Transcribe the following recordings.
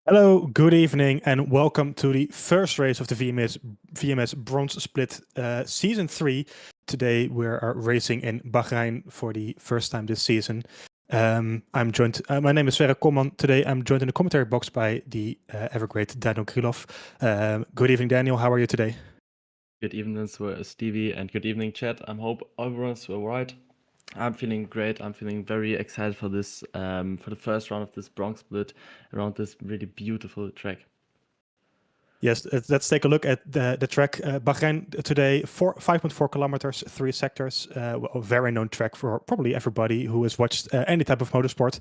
Hello, good evening, and welcome to the first race of the VMS Bronze Split Season 3. Today we are racing in Bahrain for the first time this season. I'm joined. My name is Sverre Komman. Today I'm joined in the commentary box by the ever great Daniel Krylov. Good evening, Daniel. How are you today? Good evening, Stevie, and good evening, chat. I hope everyone's all right. I'm feeling great. I'm feeling very excited for this, for the first round of this Bronx Split around this really beautiful track. Yes, let's take a look at the track. Bahrain today, 5.4 kilometers, 3 sectors. A very known track for probably everybody who has watched any type of motorsport.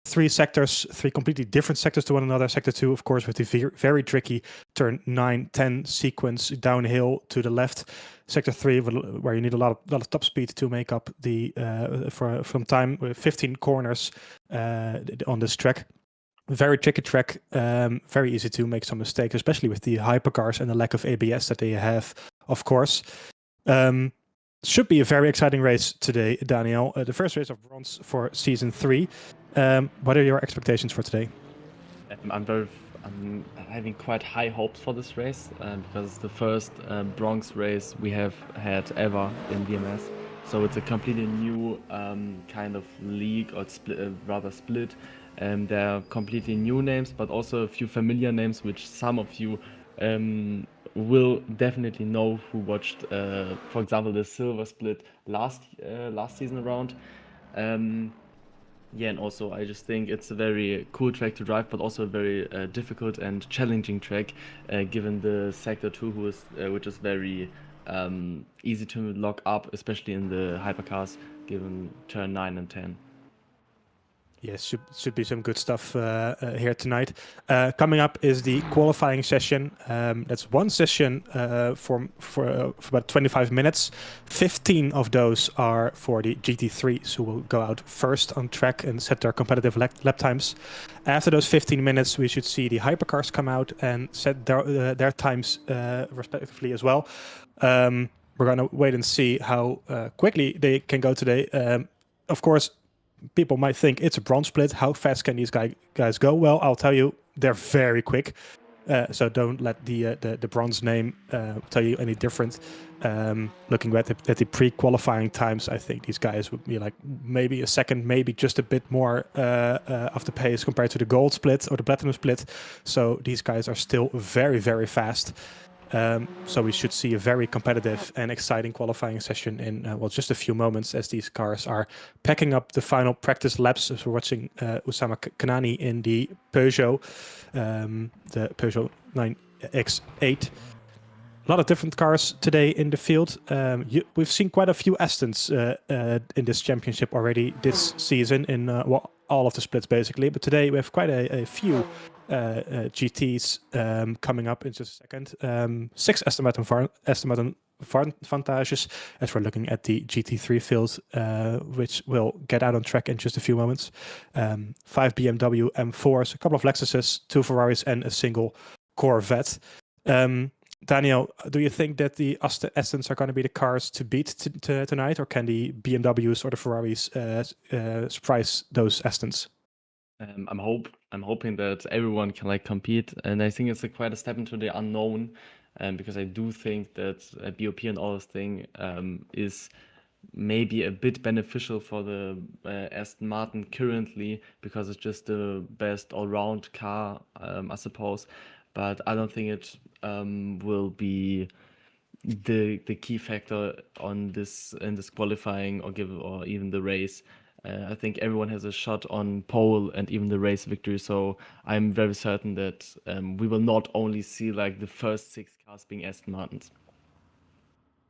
3 sectors, 3 completely different sectors to one another. Sector 2, of course, with the very tricky turn 9, 10 sequence downhill to the left. Sector 3, where you need a lot of top speed to make up the from time. 15 corners on this track. Very tricky track, very easy to make some mistakes, especially with the hypercars and the lack of ABS that they have, of course. Should be a very exciting race today, Daniel. The first race of bronze for season 3. What are your expectations for today? I'm having quite high hopes for this race because it's the first Bronx race we have had ever in VMS. So it's a completely new kind of league or rather split. There are completely new names, but also a few familiar names, which some of you will definitely know who watched, for example, the silver split last season around. Yeah, and also I just think it's a very cool track to drive, but also a very difficult and challenging track, given the sector 2, which is very easy to lock up, especially in the hypercars, given turn 9 and 10. Yes, should be some good stuff here tonight. Coming up is the qualifying session. That's one session for about 25 minutes. 15 of those are for the GT3s, who will go out first on track and set their competitive lap times. After those 15 minutes, we should see the hypercars come out and set their times respectively as well. We're going to wait and see how quickly they can go today. Of course, people might think it's a bronze split. How fast can these guys go? Well, I'll tell you, they're very quick. So don't let the bronze name tell you any different. Looking at the pre-qualifying times, I think these guys would be like maybe a second, maybe just a bit more of the pace compared to the gold split or the platinum split. So these guys are still very, very fast. So we should see a very competitive and exciting qualifying session in just a few moments, as these cars are packing up the final practice laps. As we're watching Oussama Kanani in the Peugeot 9X8. A lot of different cars today in the field. We've seen quite a few Astons in this championship already this season in all of the splits basically. But today we have quite a few GTs coming up in just a second. 6 Aston Martin Vantages, as we're looking at the GT3 field, which will get out on track in just a few moments. 5 BMW M4s, a couple of Lexuses, 2 Ferraris, and a single Corvette. Daniel, do you think that the Astons are going to be the cars to beat tonight, or can the BMWs or the Ferraris surprise those Astons? I'm hoping that everyone can compete, and I think it's quite a step into the unknown, because I do think that BOP and all this thing is maybe a bit beneficial for the Aston Martin currently, because it's just the best all-round car, I suppose. But I don't think it will be the key factor in this qualifying or even the race. I think everyone has a shot on pole and even the race victory. So I'm very certain that we will not only see the first 6 cars being Aston Martins.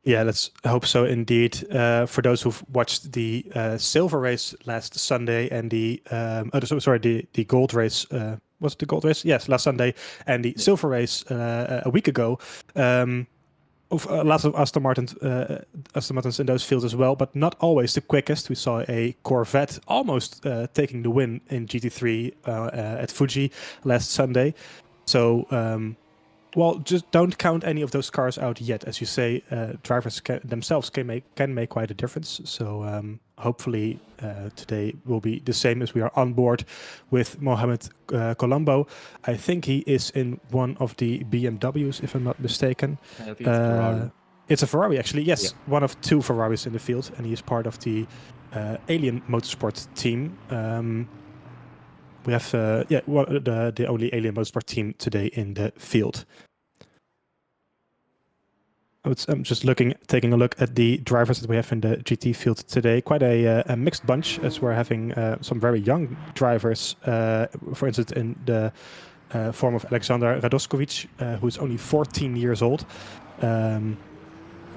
Yeah, let's hope so indeed. For those who've watched the silver race last Sunday and the gold race, was it the gold race? Yes, last Sunday, and the silver race a week ago. Lots of Aston Martins in those fields as well, but not always the quickest. We saw a Corvette almost taking the win in GT3 at Fuji last Sunday. So Well, just don't count any of those cars out yet. As you say, drivers themselves can make quite a difference. So hopefully today will be the same as we are on board with Mohamed Colombo. I think he is in one of the BMWs, if I'm not mistaken. I think it's Ferrari. It's a Ferrari, actually. Yes, one of two Ferraris in the field, and he is part of the Alien Motorsport team. We have the only Alien Motorsport team today in the field. I'm just taking a look at the drivers that we have in the GT field today. Quite a mixed bunch, as we're having some very young drivers. For instance, in the form of Alexander Radoskovic, who's only 14 years old.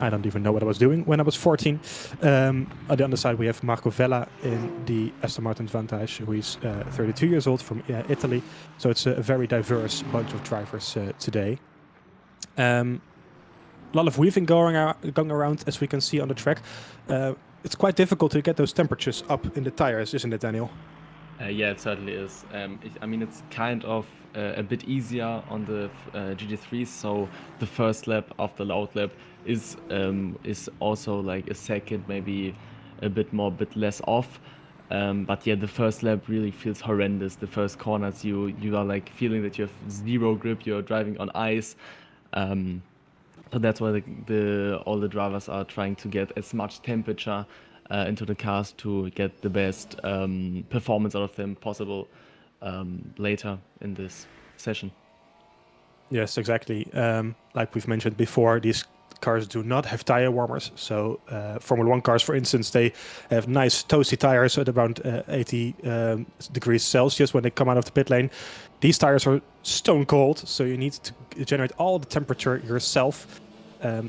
I don't even know what I was doing when I was 14. On the other side, we have Marco Vella in the Aston Martin Vantage, who is 32 years old from Italy. So it's a very diverse bunch of drivers today. A lot of weaving going around, as we can see on the track. It's quite difficult to get those temperatures up in the tires, isn't it, Daniel? Yeah, it certainly is. I mean, it's kind of a bit easier on the GT3, so the first lap after the out lap is also like a second, maybe a bit less off. But yeah, the first lap really feels horrendous. The first corners, you are like feeling that you have zero grip. You're driving on ice. So that's why all the drivers are trying to get as much temperature into the cars to get the best performance out of them possible later in this session. Yes, exactly. Like we've mentioned before, these cars do not have tire warmers. So Formula 1 cars, for instance, they have nice toasty tires at around 80 degrees Celsius when they come out of the pit lane. These tires are stone cold, so you need to generate all the temperature yourself.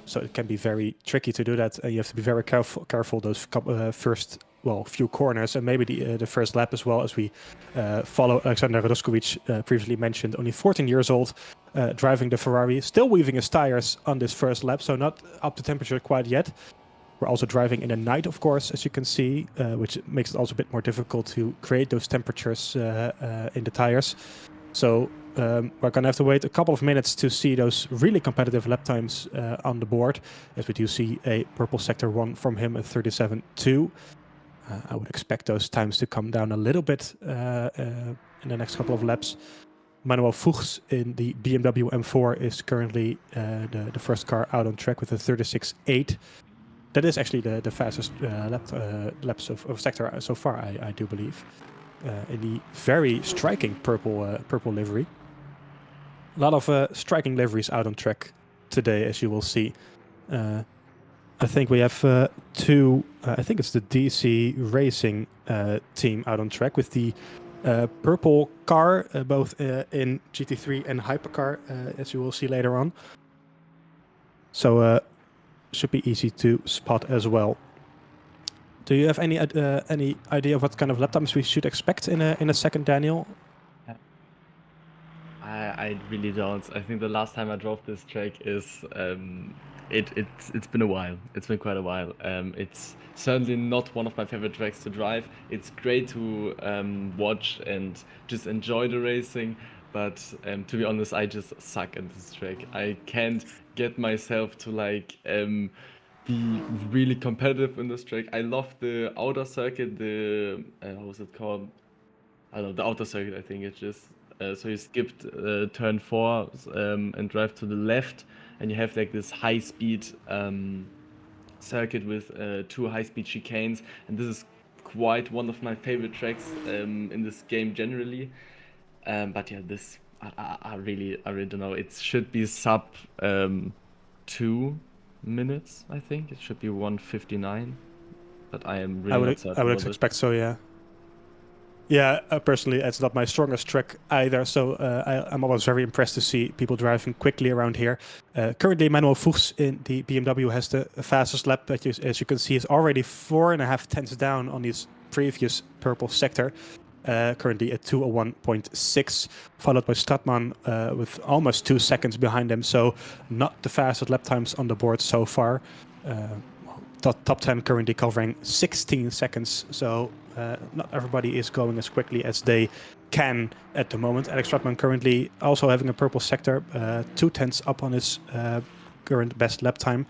So it can be very tricky to do that. You have to be very careful those first few corners, and maybe the first lap as well, as we follow Alexander Radoskovic, previously mentioned, only 14 years old, driving the Ferrari, still weaving his tires on this first lap, so not up to temperature quite yet. We're also driving in the night, of course, as you can see, which makes it also a bit more difficult to create those temperatures in the tires. So we're going to have to wait a couple of minutes to see those really competitive lap times on the board, as we do see a purple sector 1 from him at 37.2. I would expect those times to come down a little bit in the next couple of laps. Manuel Fuchs in the BMW M4 is currently the first car out on track with a 36.8. That is actually the fastest laps of sector so far, I do believe. In the very striking purple livery. A lot of striking liveries out on track today, as you will see. I think we have two, I think it's the DC Racing team out on track with the purple car, both in GT3 and Hypercar, as you will see later on. So should be easy to spot as well. Do you have any idea of what kind of lap times we should expect in a second, Daniel? I really don't. I think the last time I drove this track is it's been a while. It's been quite a while. It's certainly not one of my favorite tracks to drive. It's great to watch and just enjoy the racing, but to be honest, I just suck at this track. I can't get myself to like be really competitive in this track. I love the outer circuit, the how was it called? I don't know, the outer circuit, I think it's just so you skipped turn 4 and drive to the left, and you have like this high speed circuit with 2 high speed chicanes, and this is quite one of my favorite tracks in this game generally. But yeah, this I really don't know. It should be sub 2 minutes, I think. It should be 1:59, but I am really not certain. I would expect so, yeah. Yeah, personally, it's not my strongest track either, so I'm always very impressed to see people driving quickly around here. Currently, Manuel Fuchs in the BMW has the fastest lap, but as you can see, is already 4.5 tenths down on his previous purple sector. Currently at 2:01.6, followed by Stratman with almost 2 seconds behind him, so not the fastest lap times on the board so far. top 10 currently covering 16 seconds. So not everybody is going as quickly as they can at the moment. Alex Trotman currently also having a purple sector, 2/10 up on his current best lap time.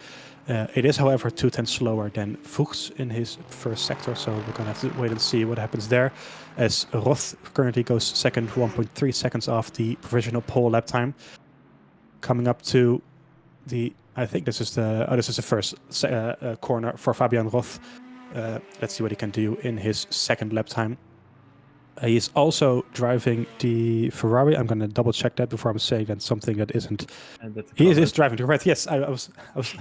It is, however, 2/10 slower than Fuchs in his first sector, so we're going to have to wait and see what happens there. As Roth currently goes second, 1.3 seconds off the provisional pole lap time. Coming up to the, I think this is the first corner for Fabian Roth. Let's see what he can do in his second lap time. He is also driving the Ferrari. I'm going to double check that before I'm saying that something that isn't. He is driving the Corvette. Yes, I was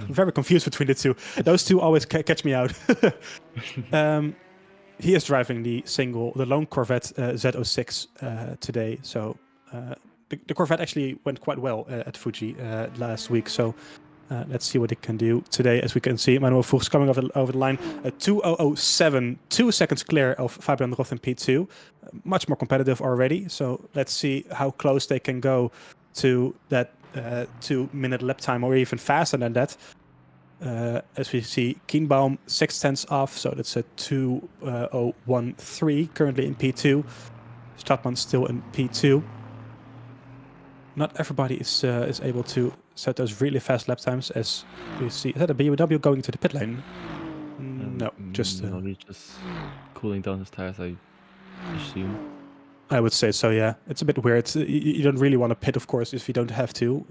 very confused between the two. Those two always catch me out. He is driving the lone Corvette Z06 today. So the Corvette actually went quite well at Fuji last week. So let's see what it can do today. As we can see, Manuel Fuchs coming over the line. 2:00.07, 2 seconds clear of Fabian Roth in P2. Much more competitive already. So let's see how close they can go to that 2-minute lap time, or even faster than that. As we see, Kienbaum 6/10 off, so that's a 2:013 currently in P2. Stadtman still in P2. Not everybody is able to set those really fast lap times, as we see. Is that a BMW going to the pit lane? No, just cooling down his tires, I assume. I would say so, yeah. It's a bit weird. You don't really want to pit, of course, if you don't have to.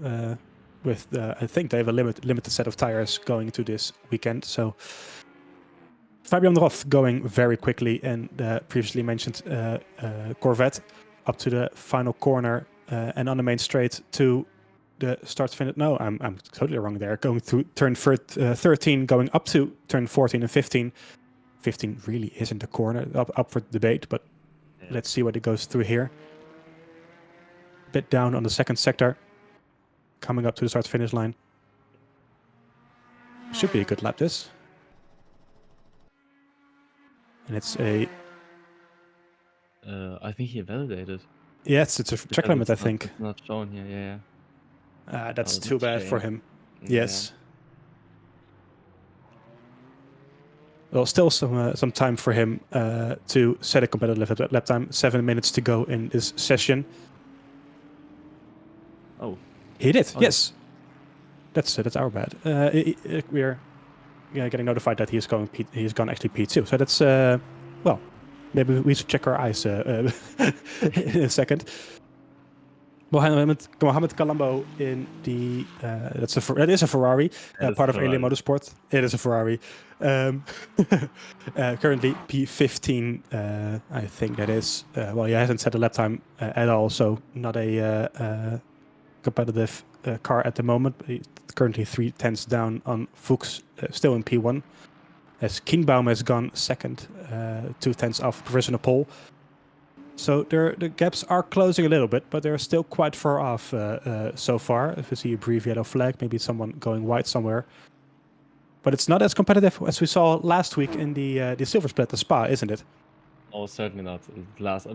I think they have a limited set of tires going into this weekend. So Fabian Roth going very quickly, and previously mentioned Corvette up to the final corner and on the main straight to the start finish. No, I'm totally wrong there. Going through turn 13, going up to turn 14 and 15. 15 really isn't a corner, up for debate, but let's see what it goes through here. Bit down on the second sector. Coming up to the start finish line. Should be a good lap, this. And it's a... I think he validated. Yes, it's a track limit, I think. It's not shown here, yeah. That's too bad for him. Yes. Well, still some time for him to set a competitive lap time. 7 minutes to go in this session. Oh. He did, yes. That's our bad. We're getting notified that he's gone actually P2. So that's, well, maybe we should check our eyes in a second. Mohamed Colombo in the that is a Ferrari, part of Alien Motorsport. It is a Ferrari. Currently P15, I think that is. Well, he hasn't set a lap time at all, so not a competitive car at the moment. He's currently 3/10 down on Fuchs, still in P1. As Kienbaum has gone second, 2/10 off provisional pole. So the gaps are closing a little bit, but they're still quite far off so far. If you see a brief yellow flag, maybe someone going white somewhere. But it's not as competitive as we saw last week in the Silver Split, the Spa, isn't it? Oh, certainly not.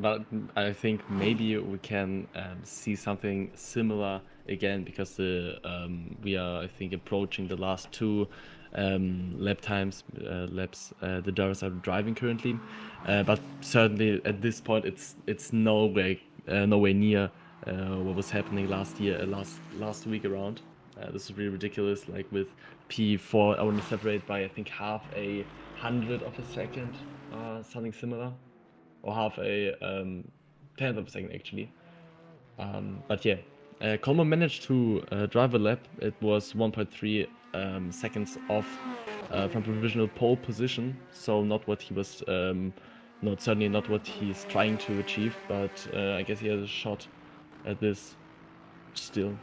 But I think maybe we can see something similar again, because we are, I think, approaching the last two laps the drivers are driving currently. But certainly at this point, it's no way near what was happening last week around. This is really ridiculous. Like with P4, only separated by I think half a hundredth of a second, something similar, or half a tenth of a second actually. But yeah, Colmo managed to drive a lap. It was 1.3 seconds off from provisional pole position, so not what he was, certainly not what he's trying to achieve, but I guess he has a shot at this still.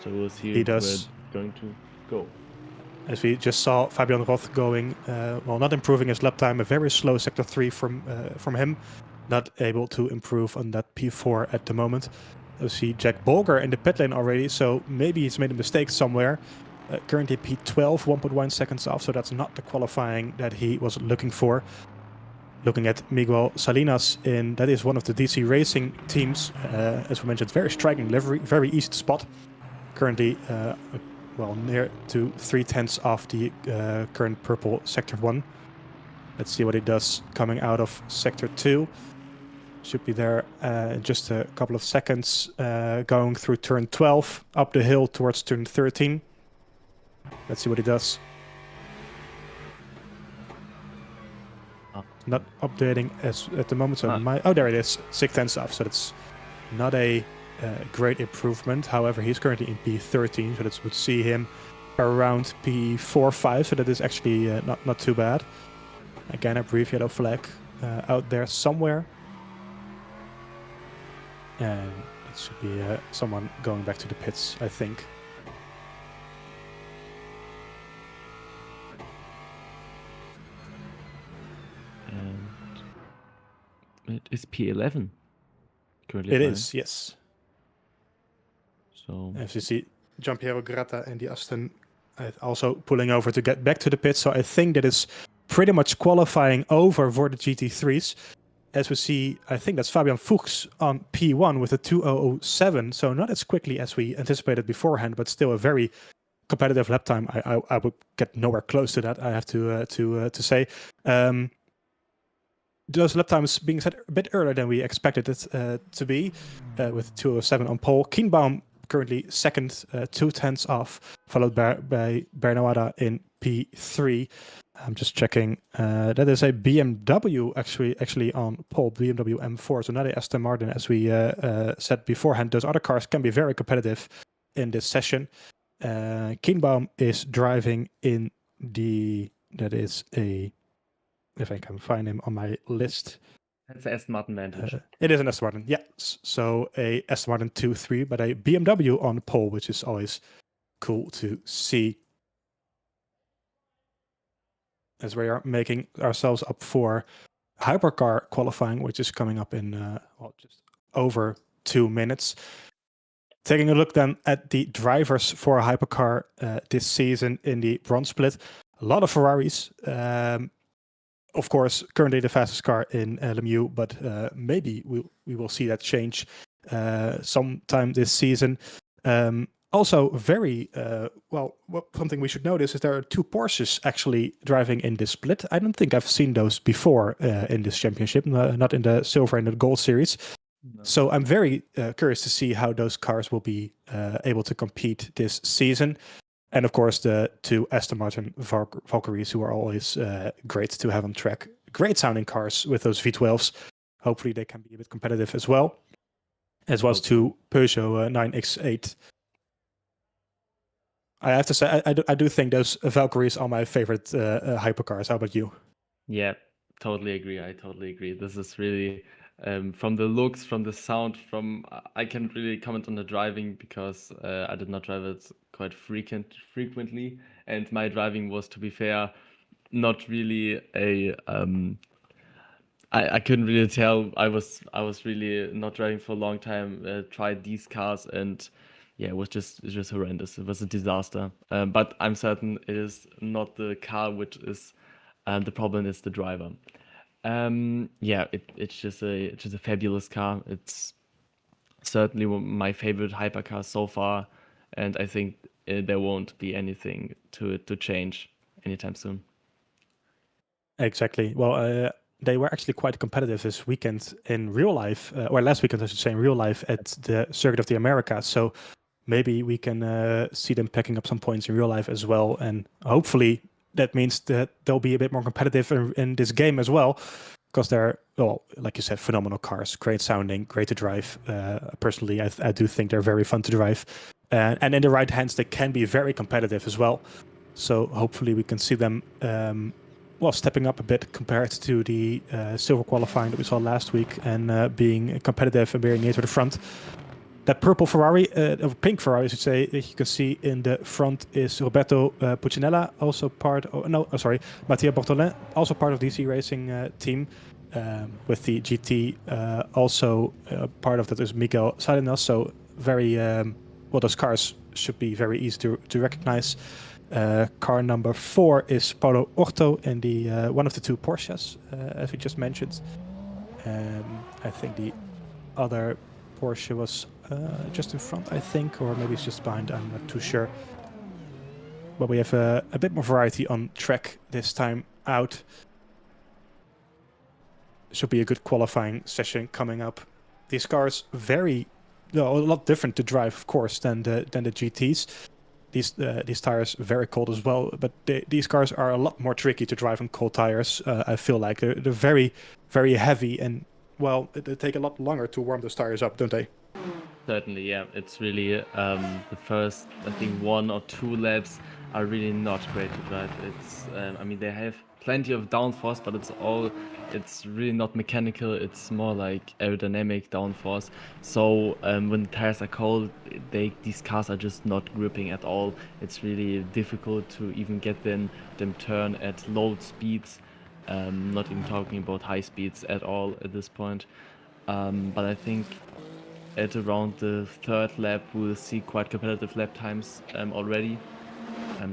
So we'll see where it's going to go. As we just saw, Fabian Roth going, not improving his lap time, a very slow sector 3 from him, not able to improve on that P4 at the moment. We see Jack Bolger in the pit lane already, so maybe he's made a mistake somewhere. Currently P12, 1.1 seconds off, so that's not the qualifying that he was looking for. Looking at Miguel Salinas, that is one of the DC Racing teams. As we mentioned, very striking livery, very easy to spot. Currently well, near to 3/10 of the current purple Sector 1. Let's see what he does coming out of Sector 2. Should be there in just a couple of seconds, going through turn 12, up the hill towards turn 13. Let's see what he does. Not updating as at the moment, so oh, there it is, 6/10 off, so that's not a great improvement. However, he's currently in P13, so that would see him around P4-5, so that is actually not too bad. Again, a brief yellow flag out there somewhere. And it should be someone going back to the pits, I think. And it is P11 currently. It is, yes. So as you see, Giampiero Gratta and the Aston also pulling over to get back to the pit. So I think that is pretty much qualifying over for the GT3s. As we see, I think that's Fabian Fuchs on P1 with a 2:00.07. So not as quickly as we anticipated beforehand, but still a very competitive lap time. I would get nowhere close to that, I have to say. Those lap times being set a bit earlier than we expected it to be, with 2:07 on pole. Kienbaum currently second, 2/10 off, followed by Bernawada in P3. I'm just checking. That is a BMW actually on pole, BMW M4. So not a Aston Martin, as we said beforehand. Those other cars can be very competitive in this session. Kienbaum is driving in the. That is a. If I can find him on my list. That's the Aston Martin Vantage. It is an Aston Martin, yeah. So a Aston Martin 2.3, but a BMW on pole, which is always cool to see. As we are making ourselves up for Hypercar qualifying, which is coming up in just over 2 minutes. Taking a look then at the drivers for Hypercar this season in the bronze split. A lot of Ferraris. Of course, currently the fastest car in LMU, but maybe we will see that change sometime this season. Also, very something we should notice is there are 2 Porsches actually driving in this split. I don't think I've seen those before in this championship, not in the silver and the gold series. No. So I'm very curious to see how those cars will be able to compete this season. And of course, the 2 Aston Martin Valkyries, who are always great to have on track. Great sounding cars with those V12s. Hopefully they can be a bit competitive as well. As well as 2 Peugeot 9X8. I have to say, I do think those Valkyries are my favorite hypercars. How about you? Yeah, totally agree. I totally agree. This is really, from the looks, from the sound, I can't really comment on the driving because I did not drive it quite frequently. And my driving was, to be fair, not really a... I couldn't really tell. I was really not driving for a long time. Tried these cars and yeah, it was just horrendous. It was a disaster. But I'm certain it is not the car which is the problem. Is the driver. Yeah, it's just a fabulous car. It's certainly my favorite hypercar so far, and I think there won't be anything to change anytime soon. Exactly. Well, they were actually quite competitive this weekend in real life, or last weekend, I should say, in real life at the Circuit of the Americas. So maybe we can see them picking up some points in real life as well. And hopefully that means that they'll be a bit more competitive in this game as well. Because they're, well, like you said, phenomenal cars, great sounding, great to drive. Personally, I do think they're very fun to drive. And in the right hands, they can be very competitive as well. So hopefully we can see them stepping up a bit compared to the silver qualifying that we saw last week and being competitive and being near to the front. That purple Ferrari, or pink Ferrari, I should say, that you can see in the front is Roberto Puccinella, also Mattia Bortolin, also part of DC Racing team with the GT. Also part of that is Miguel Salinas, so very, those cars should be very easy to recognize. Car number 4 is Paulo Orto in the one of the 2 Porsches, as we just mentioned. I think the other Porsche was just in front, I think, or maybe it's just behind, I'm not too sure. but we have a bit more variety on track this time out. Should be a good qualifying session coming up. These cars a lot different to drive, of course, than the GTs. These tires very cold as well, but these cars are a lot more tricky to drive on cold tires. I feel like they're very, very heavy, and well, they take a lot longer to warm those tires up, don't they? Certainly, yeah. It's really the first, I think, 1 or 2 laps are really not great to drive. It's, I mean, they have plenty of downforce, but it's really not mechanical. It's more like aerodynamic downforce. So when the tires are cold, these cars are just not gripping at all. It's really difficult to even get them turn at low speeds. Not even talking about high speeds at all at this point. But I think at around the 3rd lap, we'll see quite competitive lap times already.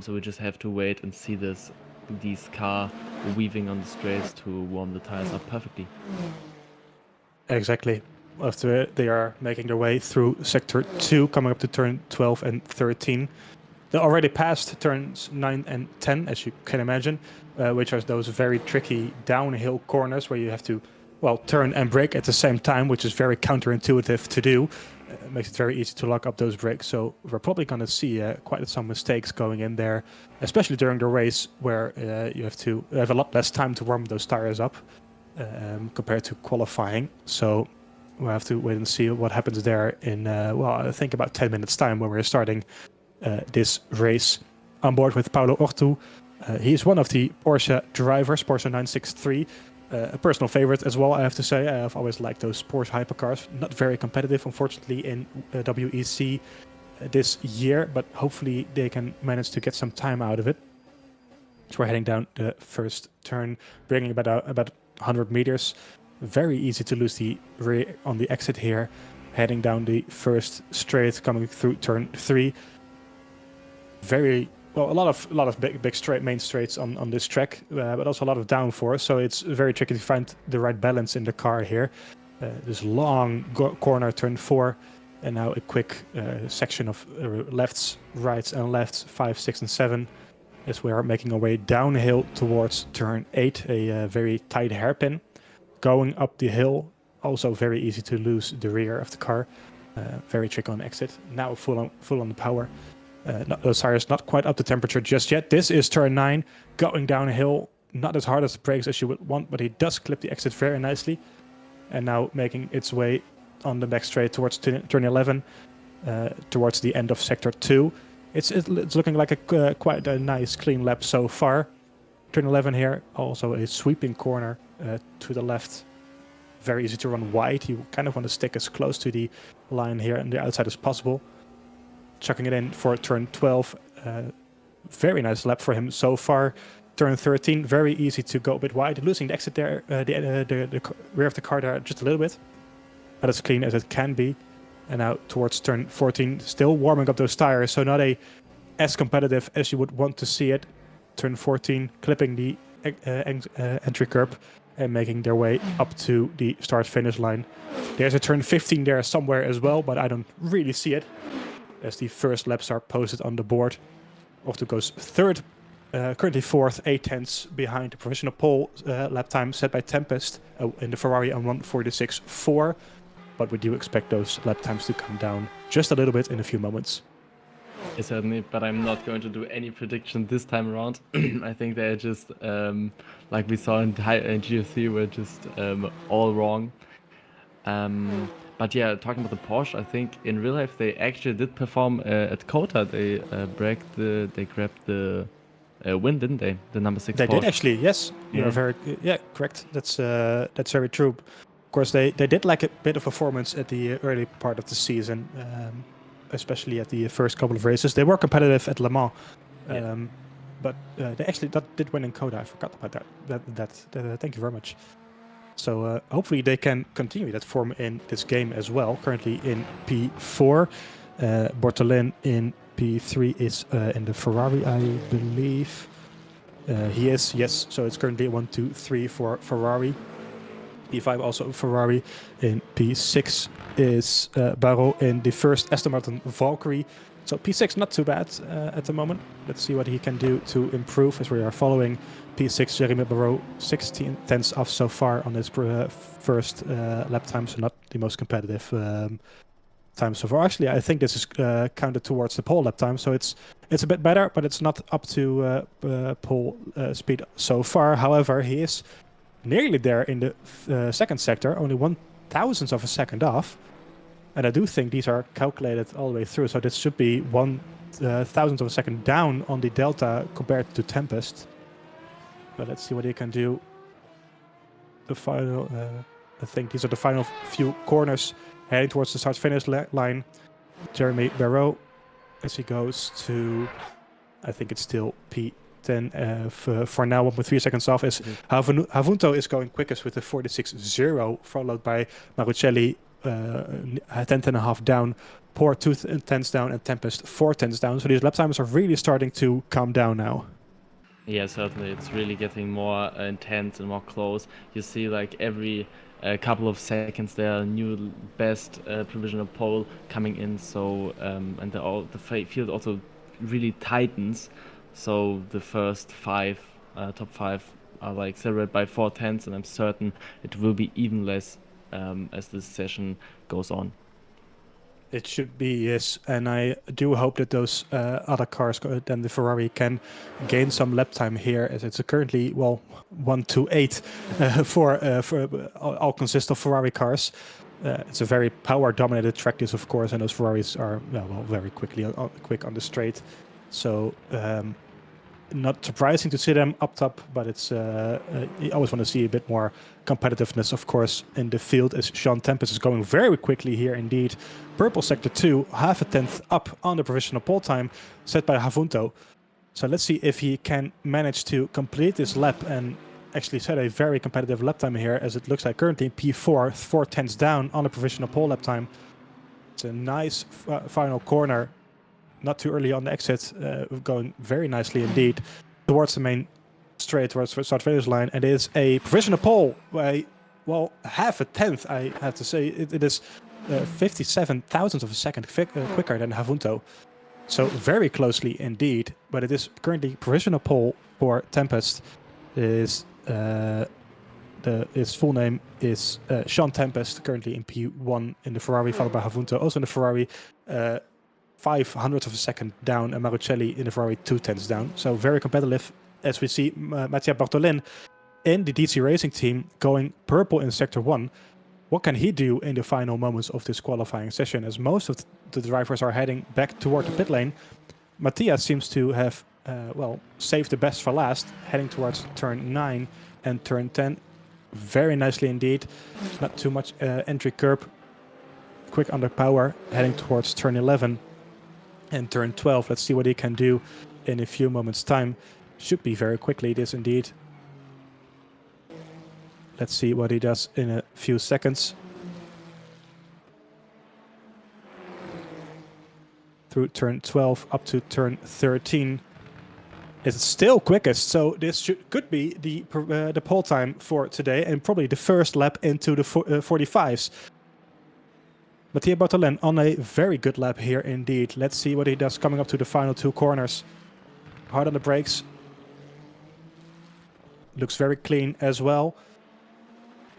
So we just have to wait and see these car weaving on the straights to warm the tires up perfectly. Exactly. After they are making their way through sector 2, coming up to turn 12 and 13. They already passed turns 9 and 10, as you can imagine, which are those very tricky downhill corners where you have to, well, turn and brake at the same time, which is very counterintuitive to do. It makes it very easy to lock up those brakes. So we're probably going to see quite some mistakes going in there, especially during the race where you have a lot less time to warm those tires up compared to qualifying. So we'll have to wait and see what happens there in, I think about 10 minutes time when we're starting this race. On board with Paulo Ortu. He is one of the Porsche drivers, Porsche 963. A personal favorite as well, I have to say. I've always liked those Porsche hypercars. Not very competitive, unfortunately, in WEC this year, but hopefully they can manage to get some time out of it. So we're heading down the first turn, bringing about 100 meters. Very easy to lose the rear on the exit here. Heading down the first straight, coming through turn 3. A lot of big straight main straights on this track, but also a lot of downforce. So it's very tricky to find the right balance in the car here. This long corner, turn 4, and now a quick section of lefts, rights, and lefts 5, 6, and 7, as we are making our way downhill towards turn 8. A very tight hairpin, going up the hill. Also very easy to lose the rear of the car. Very tricky on exit. Now full on the power. Those tires not quite up to temperature just yet. This is turn 9, going downhill. Not as hard as the brakes as you would want, but he does clip the exit very nicely. And now making its way on the next straight towards turn 11, towards the end of sector 2. It's looking like quite a nice clean lap so far. Turn 11 here, also a sweeping corner to the left. Very easy to run wide. You kind of want to stick as close to the line here on the outside as possible. Chucking it in for turn 12. Very nice lap for him so far. Turn 13, very easy to go a bit wide. Losing the exit there, the rear of the car there just a little bit. But as clean as it can be. And now towards turn 14, still warming up those tires. So not as competitive as you would want to see it. Turn 14, clipping the entry curb and making their way up to the start-finish line. There's a turn 15 there somewhere as well, but I don't really see it, as the first laps are posted on the board. Ortu goes 3rd, currently 4th, 8/10 behind the provisional pole lap time set by Tempest in the Ferrari on 1:46.4. But we do expect those lap times to come down just a little bit in a few moments. Yes, certainly, but I'm not going to do any prediction this time around. I think they're just, like we saw in GF3, we're just all wrong. But yeah, talking about the Porsche, I think in real life they actually did perform at Kota. They grabbed the win, didn't they? The number 6 They Porsche. did actually, yes. Yeah. You're correct. That's very true. Of course, they did like a bit of performance at the early part of the season, especially at the first couple of races. They were competitive at Le Mans, but they actually did win in Kota. I forgot about that. Thank you very much. So hopefully they can continue that form in this game as well. Currently in P4. Bortolin in P3 is in the Ferrari, I believe. He is, yes. So it's currently 1, 2, 3 for Ferrari. P5 also Ferrari. In P6 is Barrault in the first Aston Martin Valkyrie. So P6 not too bad at the moment. Let's see what he can do to improve as we are following P6 Jeremy Barreau 16 tenths off so far on his first lap time, so not the most competitive time so far. Actually, I think this is counted towards the pole lap time, so it's a bit better, but it's not up to pole speed so far. However, he is nearly there in the second sector, only 1/1000th of a second off. And I do think these are calculated all the way through, so this should be 1/1000th of a second down on the delta compared to Tempest. But let's see what he can do. The final, I think these are the final few corners heading towards the start-finish line. Jeremy Barreau, as he goes to, I think it's still P10 for now, 1.3 seconds off, as Havunto is going quickest with the 46.0, followed by Marucelli, a tenth and a half down, Poor 2 tenths down, and Tempest 4 tenths down. So these lap times are really starting to calm down now. Yeah, certainly. It's really getting more intense and more close. You see, like, every couple of seconds there are new best provisional pole coming in. So and the field also really tightens. So the first top five are like separated by 4 tenths, and I'm certain it will be even less as this session goes on. It should be, yes, and I do hope that those other cars than the Ferrari can gain some lap time here, as it's currently, well, 1:28 for all consist of Ferrari cars. It's a very power-dominated track, this, of course, and those Ferraris are very quick on the straight. So not surprising to see them up top, but it's you always want to see a bit more competitiveness, of course, in the field, as Sean Tempest is going very quickly here indeed. Purple sector 2, half a tenth up on the provisional pole time set by Havunto. So let's see if he can manage to complete this lap and actually set a very competitive lap time here, as it looks like currently P4, 4 tenths down on the provisional pole lap time. It's a nice final corner. Not too early on the exit, going very nicely indeed towards the main straight, towards the start finish line. And it is a provisional pole by, well, half a tenth, I have to say. It is 57,000th of a second quicker than Havunto. So very closely indeed, but it is currently provisional pole for Tempest. His full name is Sean Tempest, currently in P1 in the Ferrari, followed by Havunto, also in the Ferrari. 500th of a second down, and Marucelli in the Ferrari 2 tenths down. So very competitive, as we see Mattia Bartolin in the DC Racing team going purple in Sector 1. What can he do in the final moments of this qualifying session, as most of the drivers are heading back toward the pit lane? Mattia seems to have, saved the best for last, heading towards turn 9 and turn 10. Very nicely indeed. Not too much entry curb. Quick under power, heading towards turn 11. And turn 12, let's see what he can do in a few moments' time. Should be very quickly, this indeed. Let's see what he does in a few seconds. Through turn 12 up to turn 13. It's still quickest, so this could be the pole time for today, and probably the first lap into the 45s. Mattia Bartolin on a very good lap here indeed. Let's see what he does coming up to the final 2 corners. Hard on the brakes. Looks very clean as well.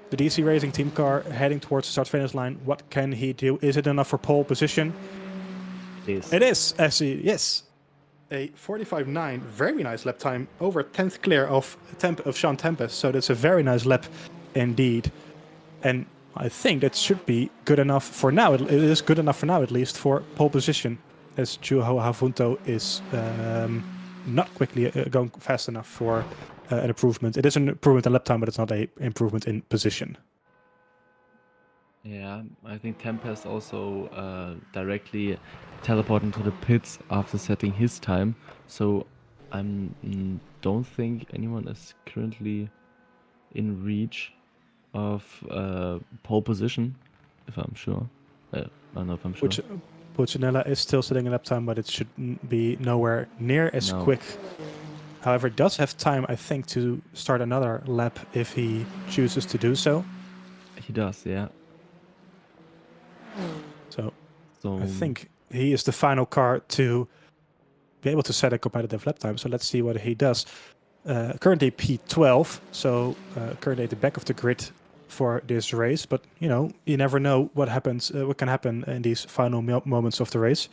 The DC Racing team car heading towards the start-finish line. What can he do? Is it enough for pole position? It is, actually, yes. A 45.9, very nice lap time. Over 10th clear of Sean Tempest. So that's a very nice lap indeed. And I think that should be good enough for now. It is good enough for now, at least, for pole position, as Juho Havunto is not quickly going fast enough for an improvement. It is an improvement in lap time, but it's not an improvement in position. Yeah, I think Tempest also directly teleporting to the pits after setting his time. So I don't think anyone is currently in reach of pole position, if I'm sure. I don't know if I'm sure. Puccinella is still sitting in lap time, but it should be nowhere near as quick. However, does have time, I think, to start another lap if he chooses to do so. He does, yeah. So I think he is the final car to be able to set a competitive lap time. So let's see what he does. Currently P12, so currently at the back of the grid for this race. But you never know what happens, what can happen in these final moments of the race.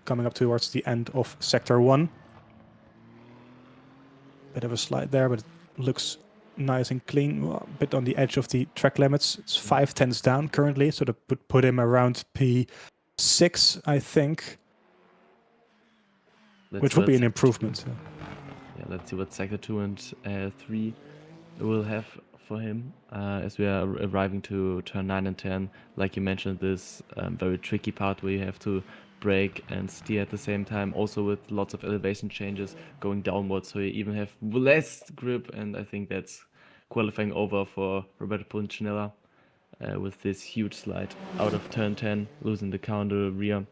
Coming up towards the end of Sector 1. Bit of a slide there, but it looks nice and clean. Well, a bit on the edge of the track limits. It's 5 tenths down currently, so that would put him around P6, I think. Which would be an improvement. Yeah, let's see what Sector 2 and 3 will have for him as we are arriving to turn 9 and 10. Like you mentioned, this very tricky part where you have to brake and steer at the same time, also with lots of elevation changes going downwards, so you even have less grip, and I think that's qualifying over for Roberto Punchinella with this huge slide out of turn 10, losing the counter rear.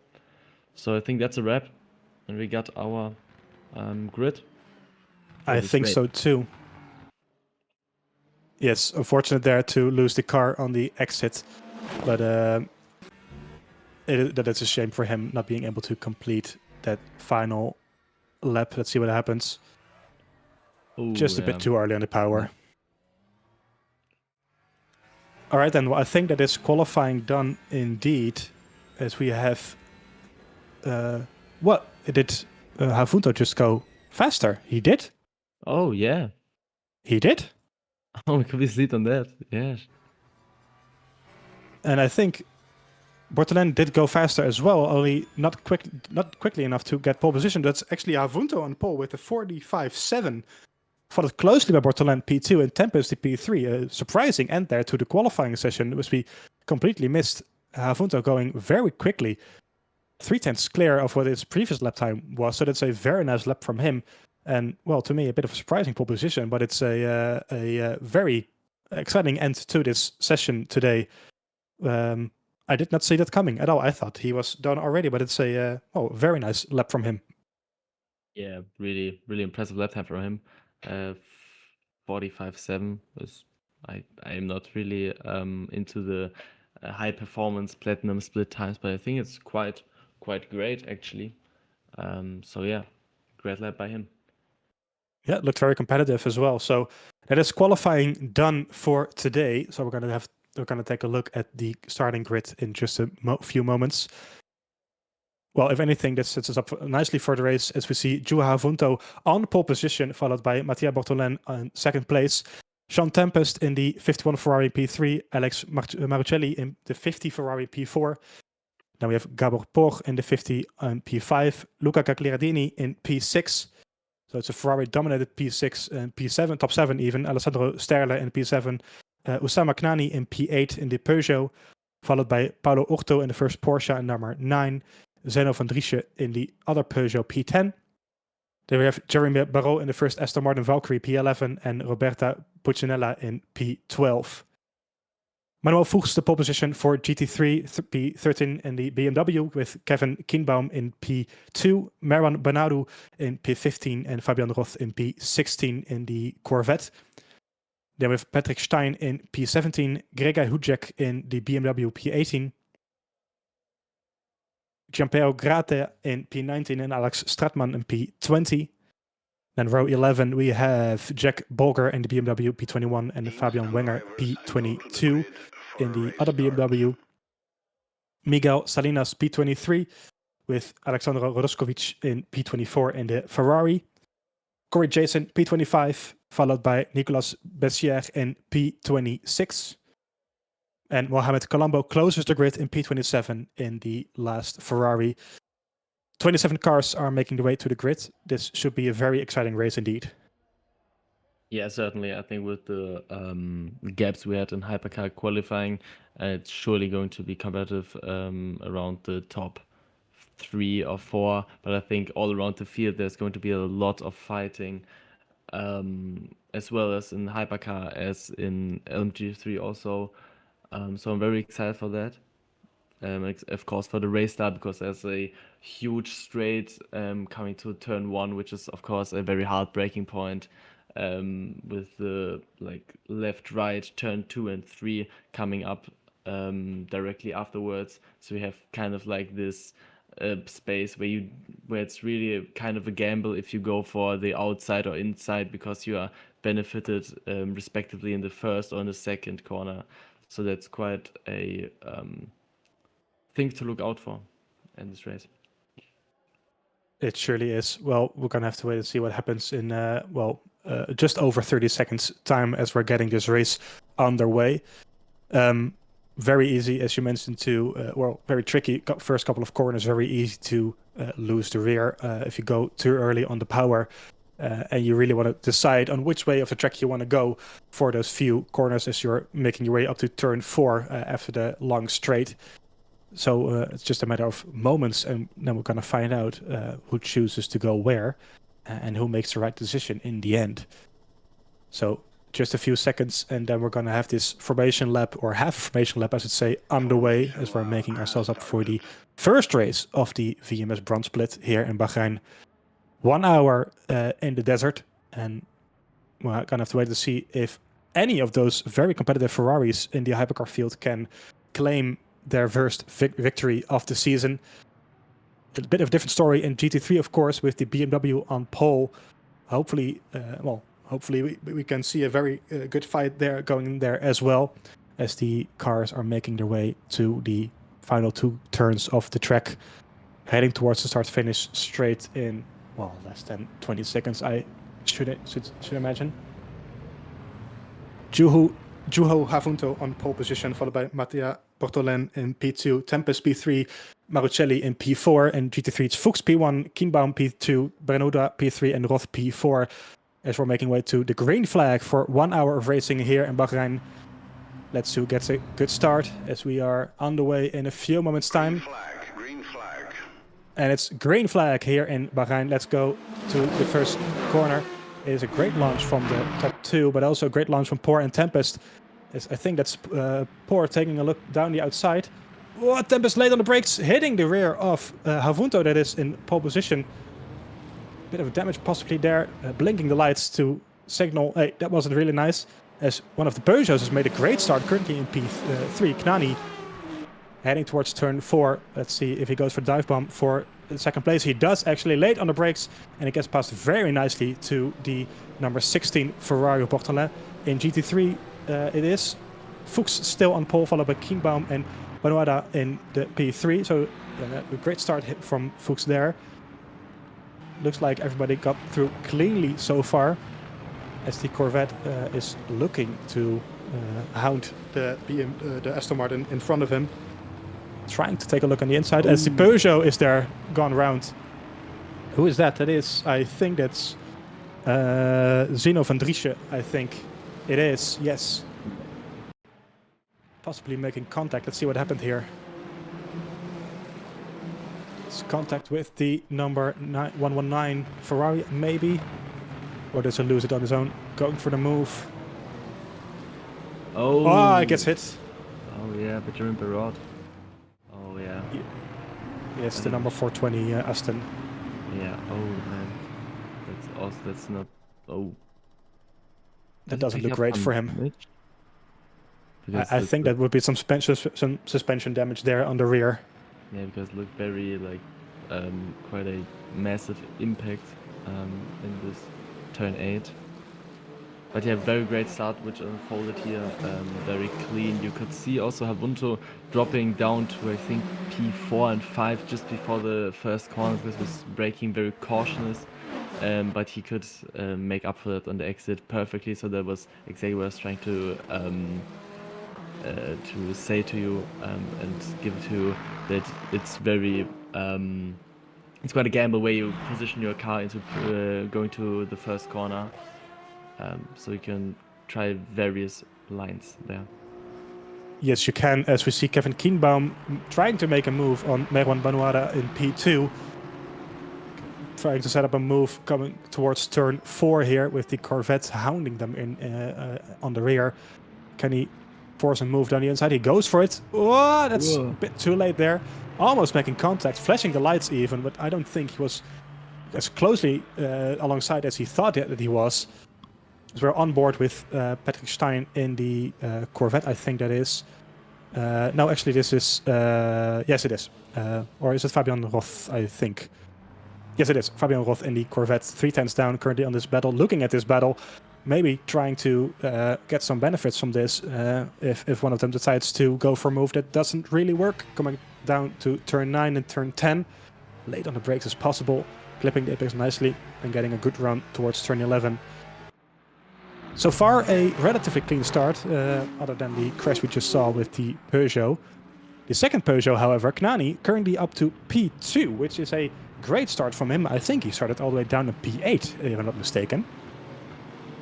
So I think that's a wrap, and we got our grid. I think so too. Yes, unfortunate there to lose the car on the exit, but that's a shame for him not being able to complete that final lap. Let's see what happens. Ooh, just a bit too early on the power. Yeah. All right, then. Well, I think that is qualifying done indeed, as we have. What did Havunto just go faster? He did. Oh yeah, he did. Oh, we could be sleep on that. Yes. And I think Bortolin did go faster as well, only not quickly enough to get pole position. That's actually Havunto on pole with a 45.7. Followed closely by Bortolin P2 and Tempest P3. A surprising end there to the qualifying session, which we completely missed. Havunto going very quickly, 3 tenths clear of what his previous lap time was. So that's a very nice lap from him. And, well, to me, a bit of a surprising pole position, but it's a very exciting end to this session today. I did not see that coming at all. I thought he was done already, but it's a very nice lap from him. Yeah, really, really impressive lap time for him. 45.7 was. I am not really into the high performance platinum split times, but I think it's quite great actually. So yeah, great lap by him. Yeah, it looked very competitive as well. So that is qualifying done for today. So we're gonna take a look at the starting grid in just a few moments. Well, if anything, this sets us up nicely for the race, as we see Joao Havunto on pole position, followed by Mattia Bortolin in second place, Jean Tempest in the 51 Ferrari P3, Alex Marucelli in the 50 Ferrari P4. Then we have Gabor Por in the 50 P5, Luca Cagliardini in P6. So it's a Ferrari-dominated P6 and P7, top 7 even. Alessandro Sterle in P7. Oussama Knani in P8 in the Peugeot, followed by Paulo Orto in the first Porsche in number 9. Zeno van Driesche in the other Peugeot P10. Then we have Jeremy Barrault in the first Aston Martin Valkyrie P11 and Roberta Puccinella in P12. Manuel Fuchs the pole position for GT3 P13 in the BMW with Kevin Kienbaum in P2, Merwan Benadou in P15 and Fabian Roth in P16 in the Corvette. Then we have Patrick Stein in P17, Gregor Hudjek in the BMW P18, Gianpiero Grate in P19 and Alex Stratman in P20. Then row 11, we have Jack Bolger in the BMW P21 and Fabian Wenger P22 in the other BMW. Miguel Salinas P23 with Alexandro Rodoskovic in P24 in the Ferrari. Corey Jason P25, followed by Nicolas Bessière in P26. And Mohamed Colombo closes the grid in P27 in the last Ferrari. 27 cars are making the way to the grid. This should be a very exciting race indeed. Yeah, certainly. I think with the gaps we had in Hypercar qualifying, it's surely going to be competitive around the top 3 or 4. But I think all around the field, there's going to be a lot of fighting, as well as in Hypercar, as in LMG3 also. So I'm very excited for that. Of course, for the race start, because there's a huge straight coming to turn 1, which is of course a very hard braking point, with the left right turn 2 and 3 coming up directly afterwards. So you have kind of like this space where it's really kind of a gamble if you go for the outside or inside, because you are benefited respectively in the first or in the second corner. So that's quite a thing to look out for in this race. It surely is. Well, we're going to have to wait and see what happens in, just over 30 seconds time as we're getting this race underway. Very easy, as you mentioned, very tricky first couple of corners, very easy to lose the rear if you go too early on the power. And you really want to decide on which way of the track you want to go for those few corners as you're making your way up to turn 4 after the long straight. So it's just a matter of moments, and then we're going to find out who chooses to go where and who makes the right decision in the end. So just a few seconds, and then we're going to have this formation lap, or half a formation lap, I should say, underway as we're making ourselves up for the first race of the VMS Bronze Split here in Bahrain. 1 hour in the desert, and we're going to have to wait to see if any of those very competitive Ferraris in the Hypercar field can claim their first victory of the season. A bit of a different story in GT3, of course, with the BMW on pole. Hopefully, we can see a very good fight there going in there as well, as the cars are making their way to the final 2 turns of the track, heading towards the start-finish straight in, well, less than 20 seconds, I should imagine. Juho Havunto on pole position, followed by Mattia Bortolen in P2, Tempest P3, Marucelli in P4, and GT3 it's Fuchs P1, Kienbaum P2, Bernoda P3, and Roth P4, as we're making way to the green flag for 1 hour of racing here in Bahrain. Let's see who gets a good start as we are on the way in a few moments' time. Green flag. And it's green flag here in Bahrain. Let's go to the first corner. It is a great launch from the top 2, but also a great launch from Poor and Tempest. I think that's Poor taking a look down the outside. Oh, Tempest late on the brakes, hitting the rear of Havunto, that is in pole position. Bit of damage possibly there, blinking the lights to signal, hey, that wasn't really nice. As one of the Peugeots has made a great start, currently in P3, Knani. Heading towards turn 4. Let's see if he goes for dive bomb for the second place. He does, actually, late on the brakes, and he gets past very nicely to the number 16 Ferrari Bortolen. In GT3 it is Fuchs still on pole, followed by Kienbaum and Banoada in the P3. So a great start hit from Fuchs there. Looks like everybody got through cleanly so far, as the Corvette is looking to hound the Aston Martin in front of him. Trying to take a look on the inside. Ooh. As the Peugeot is there, gone round. Who is that? That is, I think that's Zeno van Driesche, I think it is, yes. Possibly making contact. Let's see what happened here. It's contact with the number 119 Ferrari, maybe. Or does he lose it on his own? Going for the move. Oh, it gets hit. Oh yeah, Benjamin Barrot. Oh yeah. Yes, the number 420 Aston. Yeah. Oh man, that's also not. Oh. That doesn't look great for him. I think that would be some suspension damage there on the rear. Yeah, because it looked very like quite a massive impact in this turn 8. But yeah, very great start which unfolded here, very clean. You could see also Havunto dropping down to, I think, P4 and 5 just before the first corner, because he was braking very cautious. But he could make up for that on the exit perfectly. So that was exactly what I was trying to say to you and give it to you, that it's very it's quite a gamble where you position your car into going to the first corner, so you can try various lines there. Yes, you can, as we see Kevin Kienbaum trying to make a move on Merwan Banoada in P2. Trying to set up a move coming towards turn 4 here, with the Corvette hounding them in on the rear. Can he force a move down the inside? He goes for it. Oh, that's a bit too late there. Almost making contact, flashing the lights even, but I don't think he was as closely alongside as he thought that he was. So we're on board with Patrick Stein in the Corvette, I think that is. No, actually, this is... yes, it is. Or is it Fabian Roth, I think? Yes, it is. Fabian Roth in the Corvette, 3 tenths down currently on this battle, looking at this battle, maybe trying to get some benefits from this if one of them decides to go for a move that doesn't really work. Coming down to turn 9 and turn 10. Late on the brakes as possible, clipping the apex nicely and getting a good run towards turn 11. So far, a relatively clean start, other than the crash we just saw with the Peugeot. The second Peugeot, however, Knani, currently up to P2, which is a great start from him. I think he started all the way down to P8, if I'm not mistaken.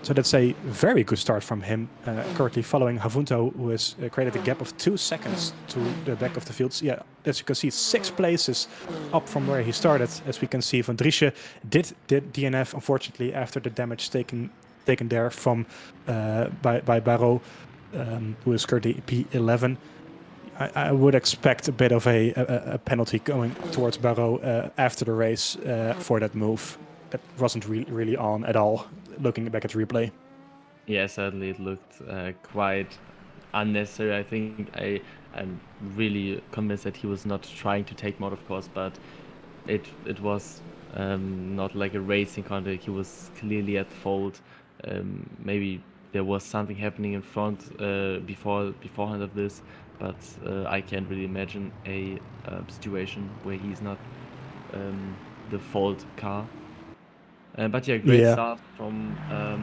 So that's a very good start from him, currently following Havunto, who has created a gap of 2 seconds to the back of the field. Yeah, as you can see, 6 places up from where he started. As we can see, Van Driesche did DNF, unfortunately, after the damage taken there from by Barrault, who is currently P11. I would expect a bit of a penalty going towards Barrault after the race for that move. That wasn't really on at all, looking back at the replay. Yeah, certainly it looked quite unnecessary. I think I'm really convinced that he was not trying to take him out of course, but it was not like a racing contact. He was clearly at fault. Maybe there was something happening in front beforehand of this, but I can't really imagine a situation where he's not the fault car. But yeah, great start from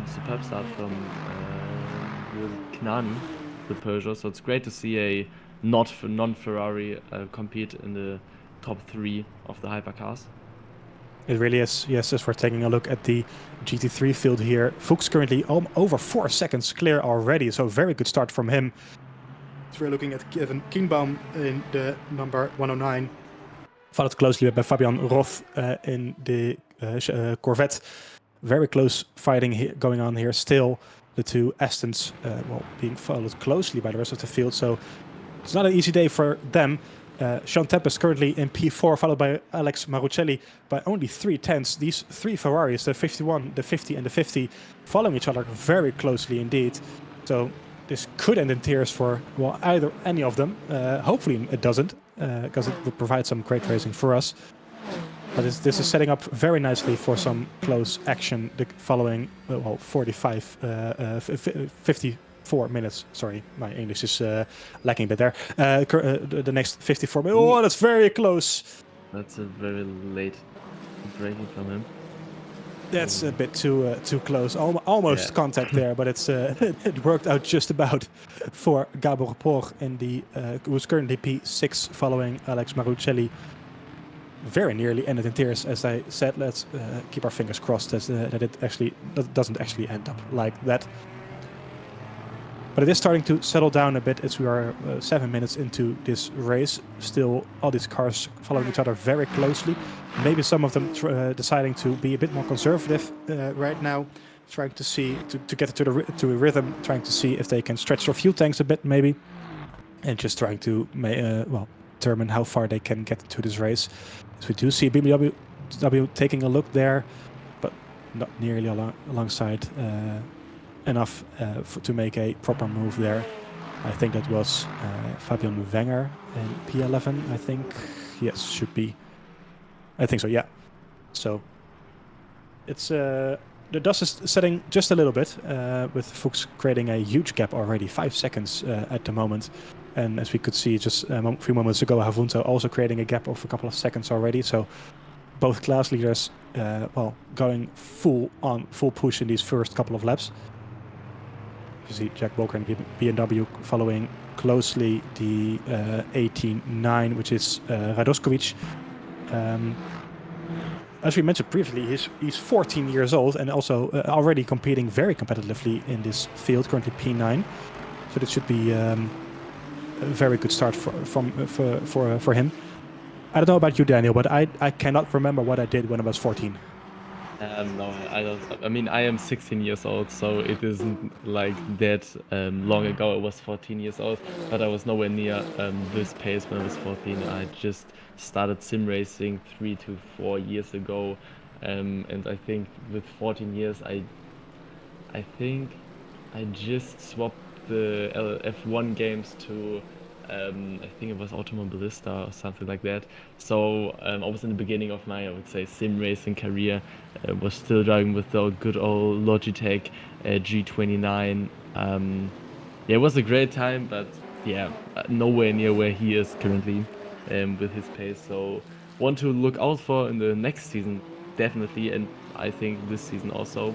superb start from Knani, the Peugeot. So it's great to see a non-Ferrari compete in the top 3 of the hypercars. It really is. Yes, as we're taking a look at the GT3 field here, Fuchs currently over 4 seconds clear already. So very good start from him. So we're looking at Kevin Kienbaum in the number 109, followed closely by Fabian Roth in the Corvette. Very close fighting going on here still. The two Astons being followed closely by the rest of the field. So it's not an easy day for them. Sean Tempest currently in P4, followed by Alex Maruccelli by only 3 tenths. These 3 Ferraris, the 51, the 50 and the 50, following each other very closely indeed. So this could end in tears for, well, either any of them. Hopefully it doesn't, because it would provide some great racing for us. But this is setting up very nicely for some close action the following, 54 minutes. Sorry, my English is lacking a bit there. The next 54 minutes. Oh, that's very close. That's a very late braking from him. That's a bit too close. Almost contact there, but it's it worked out just about for Gabor Por in the who's currently P6, following Alex Maruccelli. Very nearly ended in tears, as I said. Let's keep our fingers crossed that it doesn't actually end up like that. But it is starting to settle down a bit as we are 7 minutes into this race. Still, all these cars following each other very closely. Maybe some of them deciding to be a bit more conservative right now, trying to see to get to a rhythm, trying to see if they can stretch their fuel tanks a bit, maybe, and just trying to determine how far they can get into this race. So we do see BMW taking a look there, but not nearly alongside enough to make a proper move there. I think that was Fabian Wenger in P11, I think. Yes, should be. I think so, yeah. So it's the dust is setting just a little bit, with Fuchs creating a huge gap already, 5 seconds at the moment. And as we could see just a few moments ago, Havunto also creating a gap of a couple of seconds already. So both class leaders, going full push in these first couple of laps. You see Jack Walker and BMW following closely the 18-9, which is Radoskovic. As we mentioned previously, he's 14 years old and also already competing very competitively in this field, currently P9. So that should be a very good start for him. I don't know about you, Daniel, but I cannot remember what I did when I was 14. No, I don't. I mean, I am 16 years old, so it isn't like that long ago. I was 14 years old, but I was nowhere near this pace when I was 14. I just started sim racing 3 to 4 years ago, and I think with 14 years, I think I just swapped the F1 games to I think it was Automobilista or something like that. So I was in the beginning of my, I would say, sim racing career. Was still driving with the good old Logitech G29. Yeah, it was a great time, but yeah, nowhere near where he is currently with his pace. So want to look out for in the next season, definitely, and I think this season also.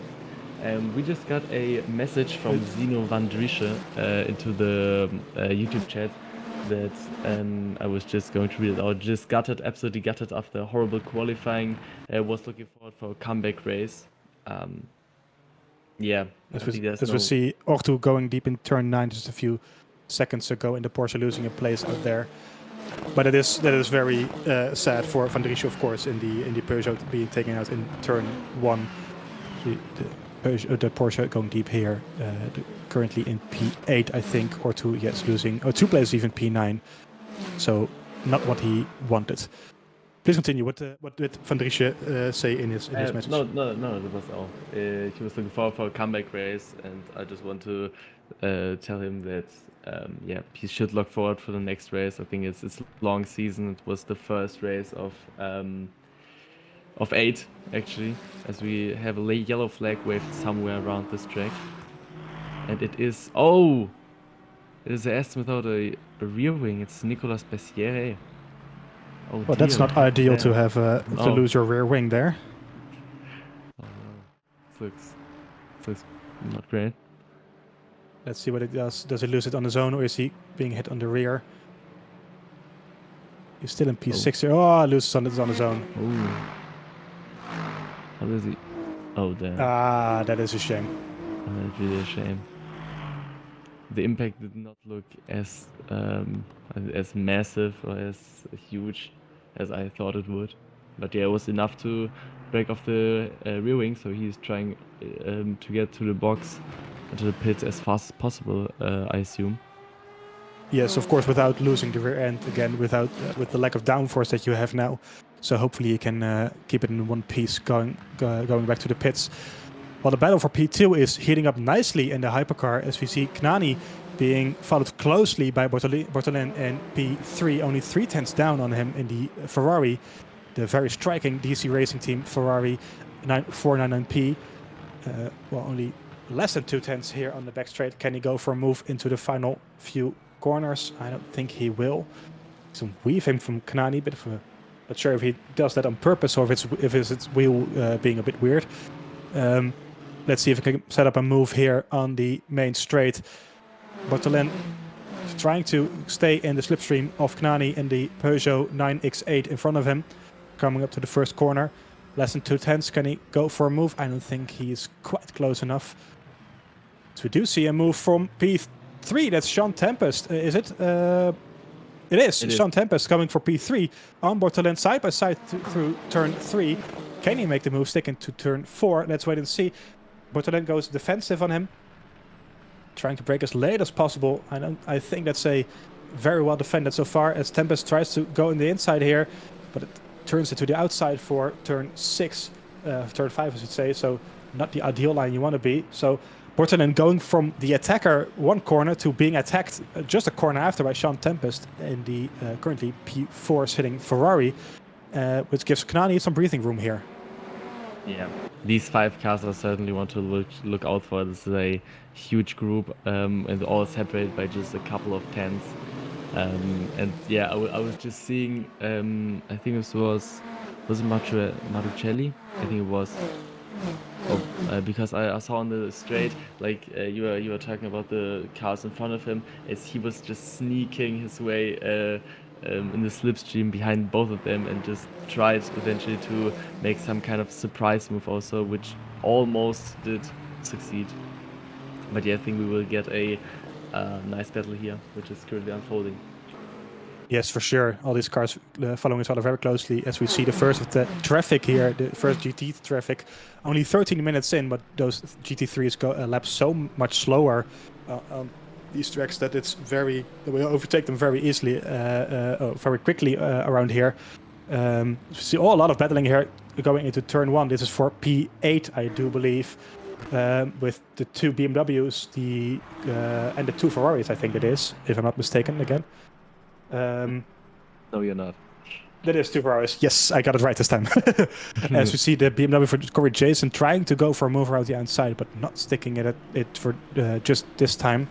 We just got a message from Zino Van Driesche into the YouTube chat that I was just going to read it out. Just gutted, absolutely gutted after horrible qualifying. Was looking forward for a comeback race. Yeah, I think there's As we see Ortu going deep in turn 9 just a few seconds ago in the Porsche, losing a place out there. But that is very sad for Van Driesche, of course, in the Peugeot being taken out in turn 1. The Porsche going deep here, currently in P8, I think, or 2. Yes, losing, or 2 places even P9. So not what he wanted. Please continue. What did Van Driesche say in his message? No, that was all. He was looking forward for a comeback race, and I just want to tell him that yeah, he should look forward for the next race. I think it's a long season. It was the first race of 8 actually, as we have a yellow flag waved somewhere around this track, and it is it is the Aston without a rear wing. It's Nicolas Bessiere. Oh, well, that's not ideal to have to lose your rear wing there. Oh no, this looks not great. Let's see what it does. Does he lose it on his own, or is he being hit on the rear? He's still in P6 here. Oh, loses on his own. Oh. How does he? Oh, damn. Ah, that is a shame. That's really a shame. The impact did not look as massive or as huge as I thought it would. But yeah, it was enough to break off the rear wing, so he's trying to get to the box, to the pits as fast as possible, I assume. Yes, of course, without losing the rear end again, with the lack of downforce that you have now. So hopefully you can keep it in one piece going back to the pits. While the battle for P2 is heating up nicely in the Hypercar, as we see Knani being followed closely by Bortolin in P3, only 3/10 down on him in the Ferrari, the very striking DC Racing Team Ferrari 499P. Well, only less than 2/10 here on the back straight. Can he go for a move into the final few corners? I don't think he will. Some weaving from Knani, bit of a, not sure if he does that on purpose or if it's wheel being a bit weird. Let's see if we can set up a move here on the main straight. Bortolin trying to stay in the slipstream of Knani in the Peugeot 9X8 in front of him, coming up to the first corner. Less than 2/10. Can he go for a move? I don't think he's quite close enough. So we do see a move from P3. That's Sean Tempest. Is it? It is. Sean Tempest coming for P3 on Bortolin side by side through turn 3. Can he make the move sticking to turn 4? Let's wait and see. Bortolin goes defensive on him, trying to break as late as possible. I think that's a very well defended so far, as Tempest tries to go in the inside here, but it turns it to the outside for turn 6, turn 5 I should say, so not the ideal line you want to be. So Bortolin going from the attacker one corner to being attacked just a corner after by Sean Tempest in the currently P4 sitting Ferrari, which gives Knani some breathing room here. Yeah, these 5 cars I certainly want to look out for. This is a huge group, and all separated by just a couple of tenths. And yeah, I was just seeing. I think it was it Martuccelli? I think it was. Because I saw on the straight, like you were talking about the cars in front of him, as he was just sneaking his way in the slipstream behind both of them, and just tried eventually to make some kind of surprise move also, which almost did succeed. But yeah, I think we will get a nice battle here, which is currently unfolding. Yes, for sure. All these cars following each other very closely, as we see the first of the traffic here, the first GT traffic. Only 13 minutes in, but those GT3s go a lap so much slower on these tracks that we overtake them very easily, very quickly around here. We see a lot of battling here going into turn 1. This is for P8, I do believe, with the 2 BMWs, and the 2 Ferraris, I think it is, if I'm not mistaken again. No, you're not. That is 2 Ferraris. Yes, I got it right this time. As we see the BMW for Corey Jason trying to go for a move around the outside, but not sticking at it for just this time.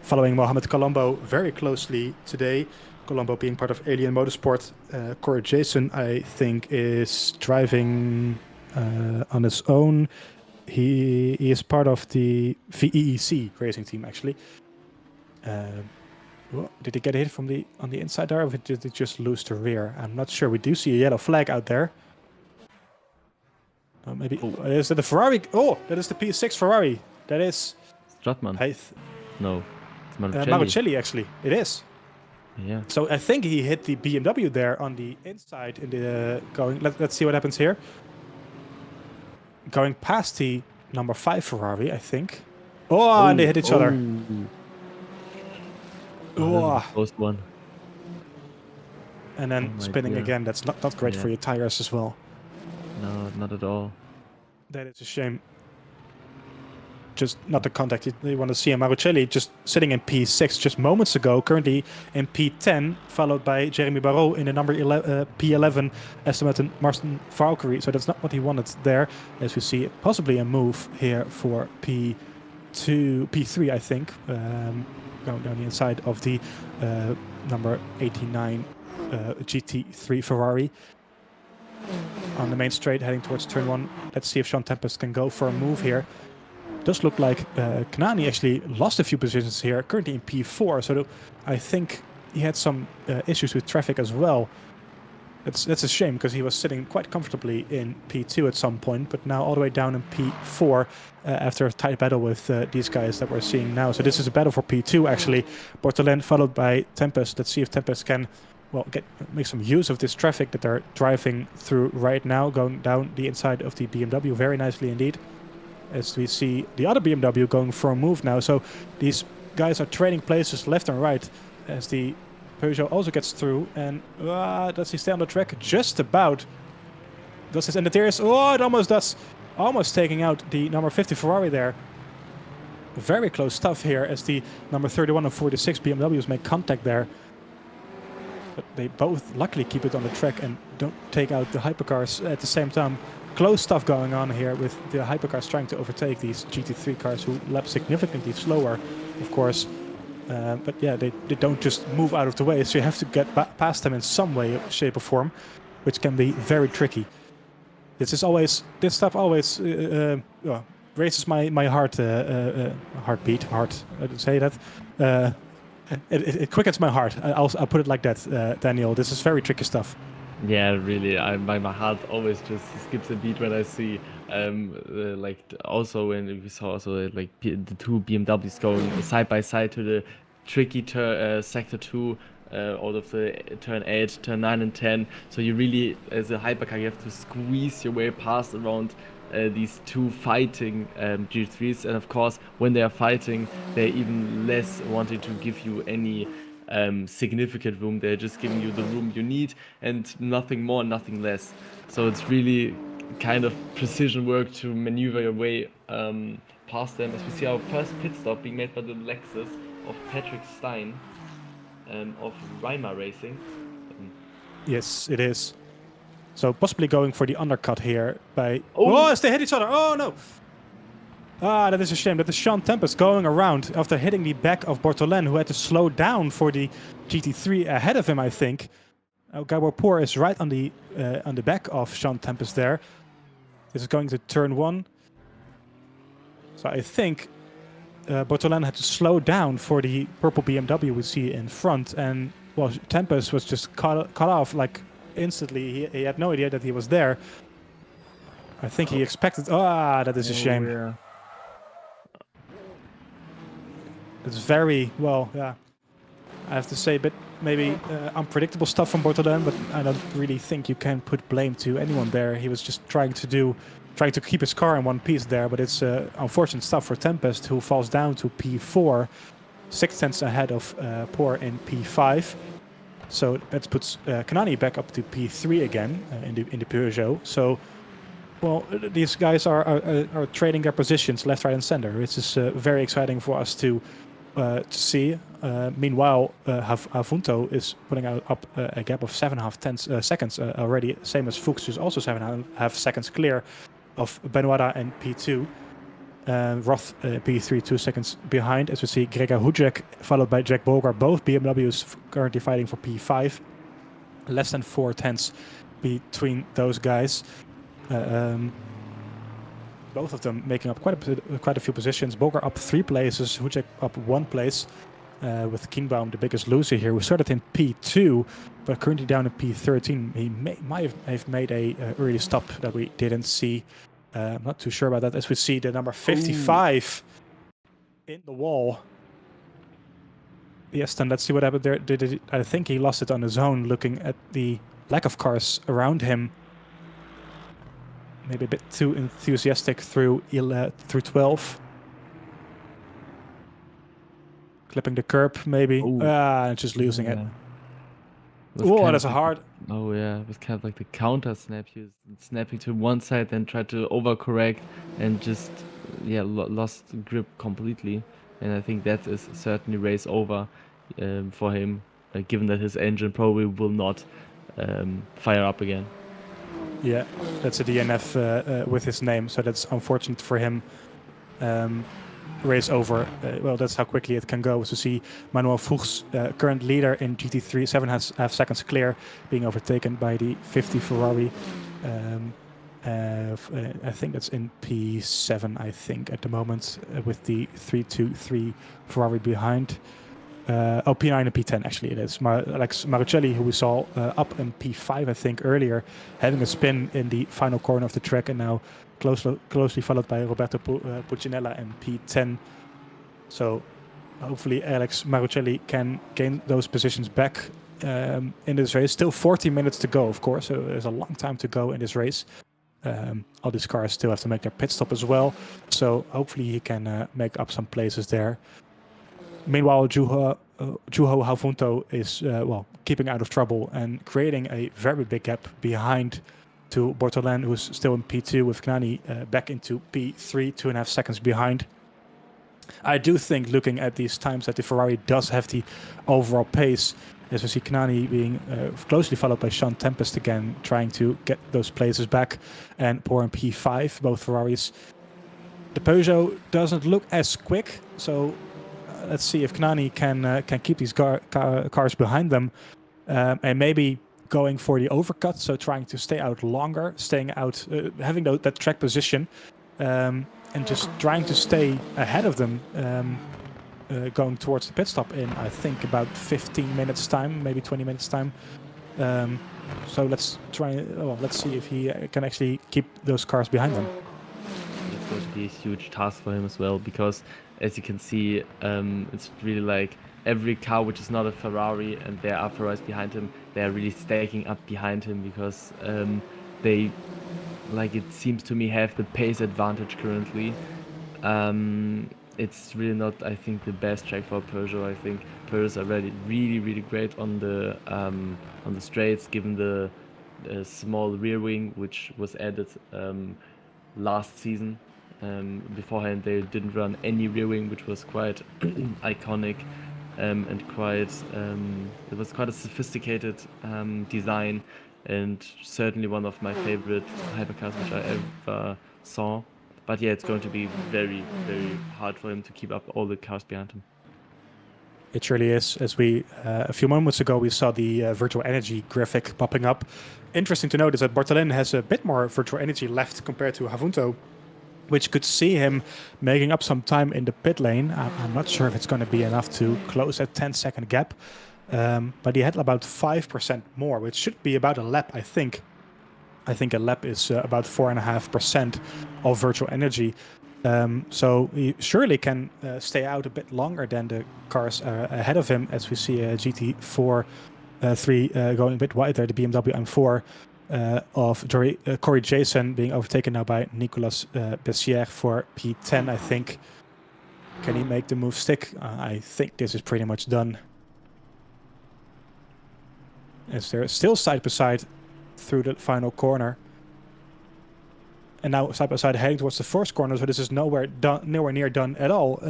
Following Mohamed Colombo very closely today. Colombo being part of Alien Motorsport. Corey Jason, I think, is driving on his own. He is part of the VEEC racing team, actually. Well, did he get hit from on the inside there, or did he just lose the rear? I'm not sure. We do see a yellow flag out there. Maybe is that the Ferrari? Oh, that is the P6 Ferrari. That is Stratman. No, it's Marucelli. Marucelli, actually. It is. Yeah. So I think he hit the BMW there on the inside in the going. Let's see what happens here. Going past the number 5 Ferrari, I think. Oh, and they hit each other. Oh, close one. And then spinning again. That's not great for your tires as well. No, not at all. That is a shame. Just not the contact you want to see. And Marucelli just sitting in P6 just moments ago, currently in P10, followed by Jeremy Barrault in the number P11, Esteban and Marston Valkyrie. So that's not what he wanted there. As we see, possibly a move here for P3, I think. Going down the inside of the number 89 GT3 Ferrari. On the main straight, heading towards turn 1. Let's see if Sean Tempest can go for a move here. Does look like Kanani actually lost a few positions here, currently in P4. So I think he had some issues with traffic as well. That's a shame, because he was sitting quite comfortably in P2 at some point, but now all the way down in P4 after a tight battle with these guys that we're seeing now. So this is a battle for P2, actually. Bortolin followed by Tempest. Let's see if Tempest can, well, make some use of this traffic that they're driving through right now, going down the inside of the BMW very nicely indeed. As we see the other BMW going for a move now. So these guys are trading places left and right as the Peugeot also gets through. And does he stay on the track? Just about. Does this end the tears? Oh, it almost does. Almost taking out the number 50 Ferrari there. Very close stuff here as the number 31 and 46 BMWs make contact there. But they both luckily keep it on the track and don't take out the hypercars at the same time. Close stuff going on here with the hypercars trying to overtake these GT3 cars who lap significantly slower, of course. But yeah, they don't just move out of the way, so you have to get past them in some way, shape or form, which can be very tricky. This stuff always raises my heartbeat. I'd say that. It quickens my heart. I'll put it like that, Daniel. This is very tricky stuff. Yeah, really. My heart always just skips a beat when I see, like, also when we saw also like the two BMWs going side by side to the tricky sector 2 out of the turn 8, turn 9 and 10. So you really, as a hypercar, you have to squeeze your way past around these two fighting G3s, and of course when they are fighting, they're even less wanting to give you any significant room. They're just giving you the room you need and nothing more, nothing less. So it's really kind of precision work to maneuver your way past them. As we see our first pit stop being made by the Lexus of Patrick Stein of Weimar Racing. Yes, it is. So possibly going for the undercut here by... Oh, as they hit each other! Oh no! Ah, that is a shame. That is Sean Tempest going around after hitting the back of Bortolin, who had to slow down for the GT3 ahead of him, I think. Gabor Pour is right on the back of Sean Tempest there. This is going to turn 1. So I think Bortolin had to slow down for the purple BMW we see in front, and well, Tempest was just cut off like instantly. He had no idea that he was there. I think he expected... that is a shame. Yeah. It's very, well, yeah, I have to say, but maybe unpredictable stuff from Bortolin, but I don't really think you can put blame to anyone there. He was just trying to keep his car in one piece there, but it's unfortunate stuff for Tempest, who falls down to P4, 6 tenths ahead of Pour in P5. So that puts Kanani back up to P3 again in the Peugeot. So, well, these guys are trading their positions left, right, and center. It's just very exciting for us to to see. Meanwhile, Havunto is putting up a gap of 7.5 seconds already, same as Fuchs, who's also 7.5 seconds clear of Benoit and P2. Roth P3 2 seconds behind, as we see Gregor Hudjek followed by Jack Bogar. Both BMWs currently fighting for P5. Less than 4 tenths between those guys. Both of them making up quite a few positions. Bogar up 3 places, Hudjek up 1 place. With Kienbaum the biggest loser here. We started in P2, but currently down in P13. He might have made a early stop that we didn't see. I'm not too sure about that, as we see the number 55 in the wall. Yes, then let's see what happened there. I think he lost it on his own, looking at the lack of cars around him. Maybe a bit too enthusiastic through 12. Clipping the curb, maybe. Just losing it. Oh, that's a hard... Oh yeah, it was kind of like the counter snap. He was snapping to one side, then tried to overcorrect and just lost grip completely. And I think that is certainly race over for him, given that his engine probably will not fire up again. Yeah, that's a DNF with his name, so that's unfortunate for him. Race over. Well, that's how quickly it can go. So see Manuel Fuchs, current leader in GT3, 7.5 seconds clear, being overtaken by the 50 Ferrari. I think that's in P7, I think, at the moment, with the 323 Ferrari behind. P9 and P10, actually, it is. Alex Marucelli, who we saw up in P5, I think, earlier, having a spin in the final corner of the track, and now closely followed by Roberto Puccinella in P10. So hopefully Alex Marucelli can gain those positions back in this race. Still 40 minutes to go, of course, so there's a long time to go in this race. All these cars still have to make their pit stop as well, so hopefully he can make up some places there. Meanwhile, Juho Havunto is keeping out of trouble and creating a very big gap behind to Bortolen, who's still in P2, with Knani back into P3, 2.5 seconds behind. I do think, looking at these times, that the Ferrari does have the overall pace, as we see Knani being closely followed by Sean Tempest again, trying to get those places back, and Poor in P5, both Ferraris. The Peugeot doesn't look as quick, so let's see if Knani can keep these cars behind them, and maybe going for the overcut, so trying to stay out longer, staying out, having that track position, and just trying to stay ahead of them, going towards the pit stop in, I think, about 15 minutes time, maybe 20 minutes time. So let's see if he can actually keep those cars behind them. It's going to be a huge task for him as well, because as you can see, it's really like every car which is not a Ferrari and there are Ferraris behind him, they are really stacking up behind him, because they, like, it seems to me, have the pace advantage currently. It's really not, I think, the best track for Peugeot. I think Peugeot's already really great on the straights, given the small rear wing which was added last season. Beforehand they didn't run any rear wing, which was quite iconic, and quite it was quite a sophisticated design, and certainly one of my favorite hypercars which I ever saw. But yeah, it's going to be very hard for him to keep up all the cars behind him. It surely is. As we a few moments ago we saw the virtual energy graphic popping up. Interesting to note is that Bortolen has a bit more virtual energy left compared to Havunto, which could see him making up some time in the pit lane. I'm not sure if it's going to be enough to close that 10-second gap, but he had about 5% more, which should be about a lap, I think. I think a lap is about 4.5% of virtual energy. So he surely can stay out a bit longer than the cars ahead of him, as we see a GT4 3 going a bit wider, the BMW M4 of Corey Jason being overtaken now by Nicolas Bessière for P10, I think. Can he make the move stick? I think this is pretty much done, as they're still side by side through the final corner. And now side by side heading towards the first corner, so this is nowhere near done at all.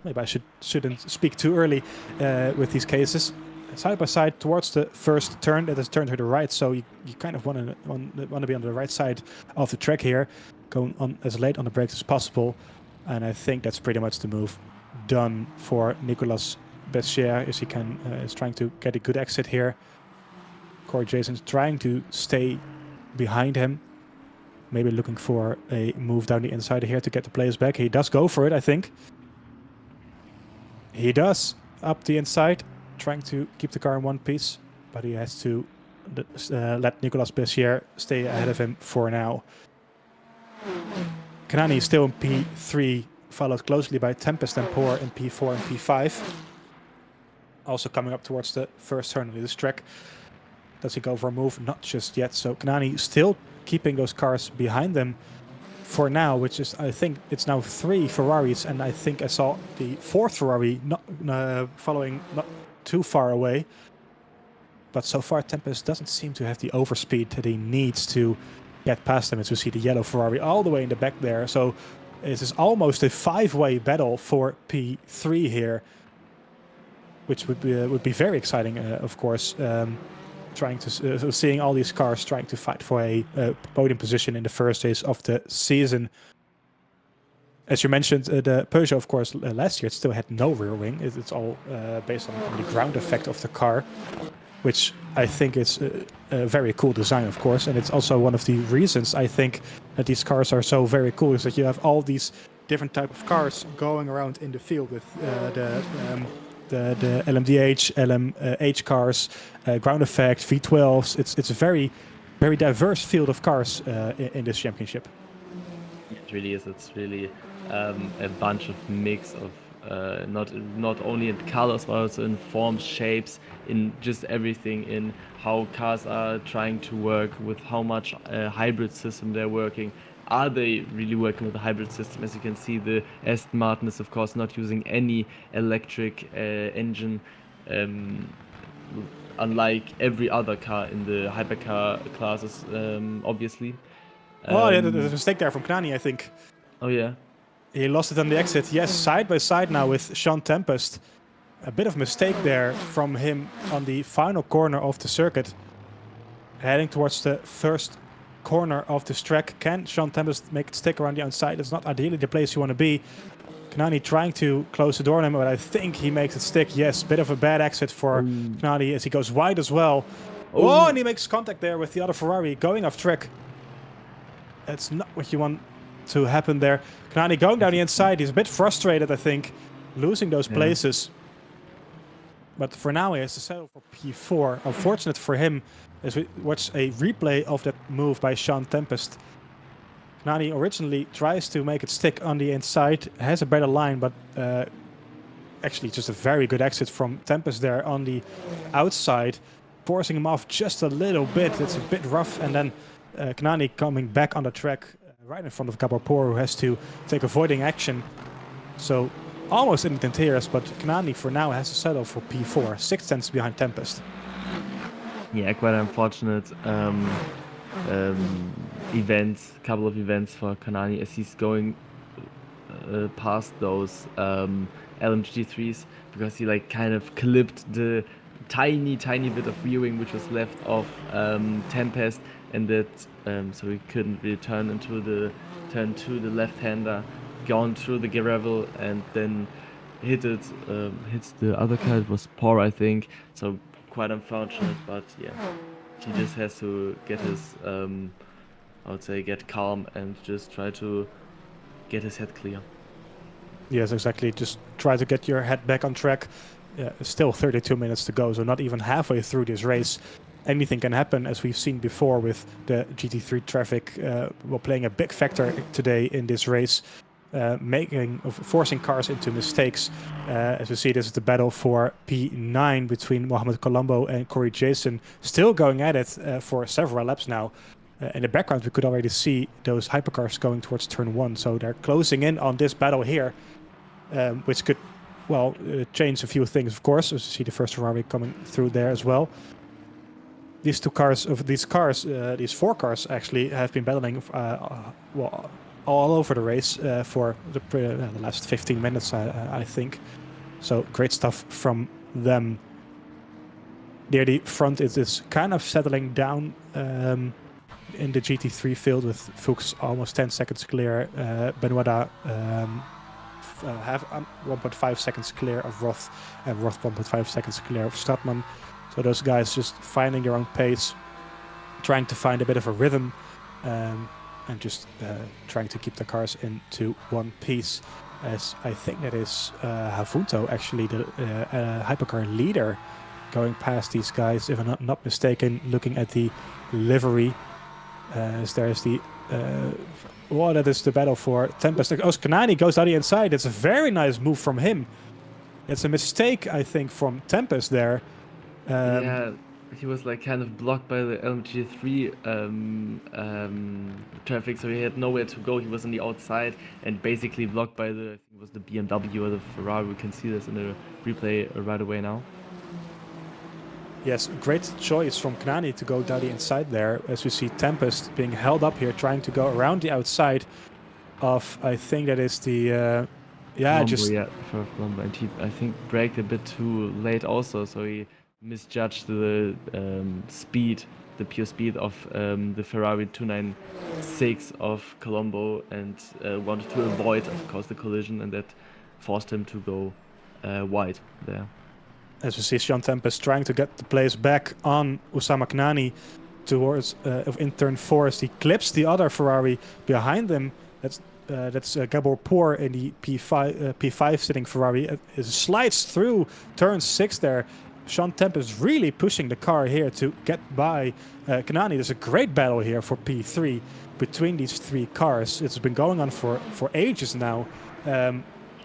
maybe I shouldn't speak too early with these cases. Side by side towards the first turn. That is turn to the right, so you kind of want to be on the right side of the track here, going on as late on the brakes as possible. And I think that's pretty much the move done for Nicolas Bessière, as he is trying to get a good exit here. Corey Jason's trying to stay behind him, maybe looking for a move down the inside here to get the players back. He does go for it, I think. He does up the inside, trying to keep the car in one piece, but he has to let Nicolas Bessière stay ahead of him for now. Kanani is still in P3, followed closely by Tempest and Poor in P4 and P5. Also coming up towards the first turn of this track. Does he go for a move? Not just yet. So Kanani still keeping those cars behind them for now, which is, I think it's now 3 Ferraris, and I think I saw the 4th Ferrari following not too far away. But so far Tempest doesn't seem to have the overspeed that he needs to get past them, as we see the yellow Ferrari all the way in the back there. So this is almost a 5-way battle for P3 here, which would be very exciting, of course. Seeing all these cars trying to fight for a podium position in the first days of the season. As you mentioned, the Peugeot, of course, last year it still had no rear wing. It's all based on the ground effect of the car, which I think is a very cool design, of course. And it's also one of the reasons I think that these cars are so very cool, is that you have all these different type of cars going around in the field with the LMDH, LMH cars, ground effect, V12s. It's a very, very diverse field of cars in this championship. It really is. It's really a bunch of mix of not only in colors, but also in forms, shapes, in just everything, in how cars are trying to work, with how much hybrid system they're working. Are they really working with a hybrid system? As you can see, the Aston Martin is of course not using any electric engine, unlike every other car in the hypercar classes, obviously. Oh yeah, there's a mistake there from Knani, I think. Oh yeah. He lost it on the exit. Yes, side by side now with Sean Tempest. A bit of mistake there from him on the final corner of the circuit. Heading towards the first corner of this track. Can Sean Tempest make it stick around the outside? It's not ideally the place you want to be. Knani trying to close the door on him, but I think he makes it stick. Yes, bit of a bad exit for Knani as he goes wide as well. Oh, and he makes contact there with the other Ferrari going off track. That's not what you want to happen there. Knani going down the inside. He's a bit frustrated, I think, losing those places. But for now, he has to settle for P4. Unfortunate for him, as we watch a replay of that move by Sean Tempest. Knani originally tries to make it stick on the inside, has a better line, but actually just a very good exit from Tempest there on the outside, forcing him off just a little bit. It's a bit rough, and then Knani coming back on the track right in front of Gabor, who has to take avoiding action. So almost in the tears, but Knani for now has to settle for P4, 6 tenths behind Tempest. Yeah, quite unfortunate couple of events for Kanani, as he's going past those LMGT3s, because he like kind of clipped the tiny bit of rear-wing which was left of Tempest, and that so he couldn't really turn to the left-hander, gone through the gravel, and then hits the other car. It was Poor, I think. So quite unfortunate, but yeah, he just has to get his I would say get calm and just try to get his head clear. Yes, exactly. Just try to get your head back on track. Still 32 minutes to go, so not even halfway through this race. Anything can happen, as we've seen before with the GT3 traffic playing a big factor today in this race, forcing cars into mistakes. As we see, this is the battle for P9 between Mohamed Colombo and Corey Jason, still going at it for several laps now. In the background, we could already see those hypercars going towards turn 1, so they're closing in on this battle here, which could, well, change a few things, of course. As you see the first Ferrari coming through there as well. These 4 cars actually have been battling all over the race for the last 15 minutes, I think. So great stuff from them. Near the front, it is kind of settling down in the GT3 field with Fuchs almost 10 seconds clear. Benoit have 1.5 seconds clear of Roth, and Roth 1.5 seconds clear of Stratman. So those guys just finding their own pace, trying to find a bit of a rhythm, and just trying to keep the cars into one piece. As I think that is Havunto, actually the Hypercar leader, going past these guys, if I'm not mistaken. Looking at the livery, as there's the that is the battle for Tempest. Oh, Kanani goes down the inside. It's a very nice move from him. It's a mistake, I think, from Tempest there. Yeah, he was like kind of blocked by the LMG3 traffic, so he had nowhere to go. He was on the outside and basically blocked by the, I think it was the BMW or the Ferrari. We can see this in the replay right away now. Yes, great choice from Kanani to go down the inside there, as we see Tempest being held up here, trying to go around the outside of, I think that is the, for Colombo, and he, I think, braked a bit too late also, so he misjudged the speed, the pure speed of the Ferrari 296 of Colombo, and wanted to avoid, of course, the collision, and that forced him to go wide there. As we see Sean Tempest trying to get the place back on Oussama Kanani towards in turn 4 as he clips the other Ferrari behind him. That's Gabor Pour in the P5 sitting Ferrari. It slides through turn 6 there. Sean Tempest really pushing the car here to get by Kanani. There's a great battle here for P3 between these 3 cars. It's been going on for ages now.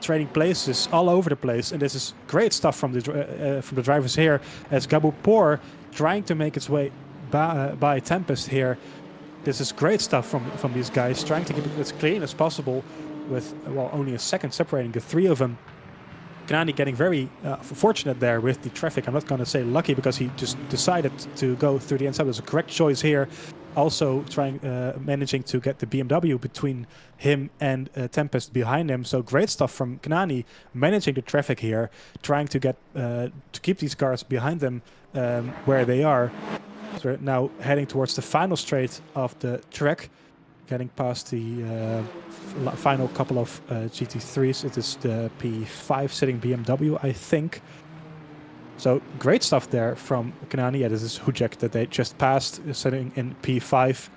Trading places all over the place, and this is great stuff from the drivers here, as Gabor Pour trying to make its way by Tempest here. This is great stuff from these guys, trying to keep it as clean as possible with, well, only a second separating the 3 of them. Kanani getting very fortunate there with the traffic. I'm not going to say lucky, because he just decided to go through the inside. It was a correct choice here. Also managing to get the BMW between him and Tempest behind him. So great stuff from Kanani, managing the traffic here, trying to get to keep these cars behind them where they are. So we're now heading towards the final straight of the track, getting past the final couple of GT3s. It is the P5 sitting BMW, I think. So great stuff there from Kanani. Yeah, this is Hujek that they just passed, sitting in P5.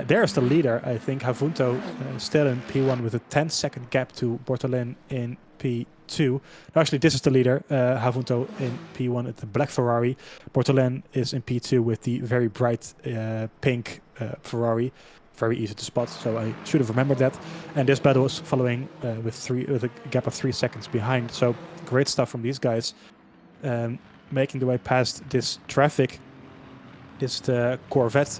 There's the leader, I think. Havunto still in P1 with a 10-second gap to Bortolin in P2. No, actually, this is the leader. Havunto in P1 at the black Ferrari. Bortolin is in P2 with the very bright pink Ferrari. Very easy to spot, so I should have remembered that. And this battle is following with a gap of 3 seconds behind. So great stuff from these guys. Making the way past this traffic. This is the Corvette.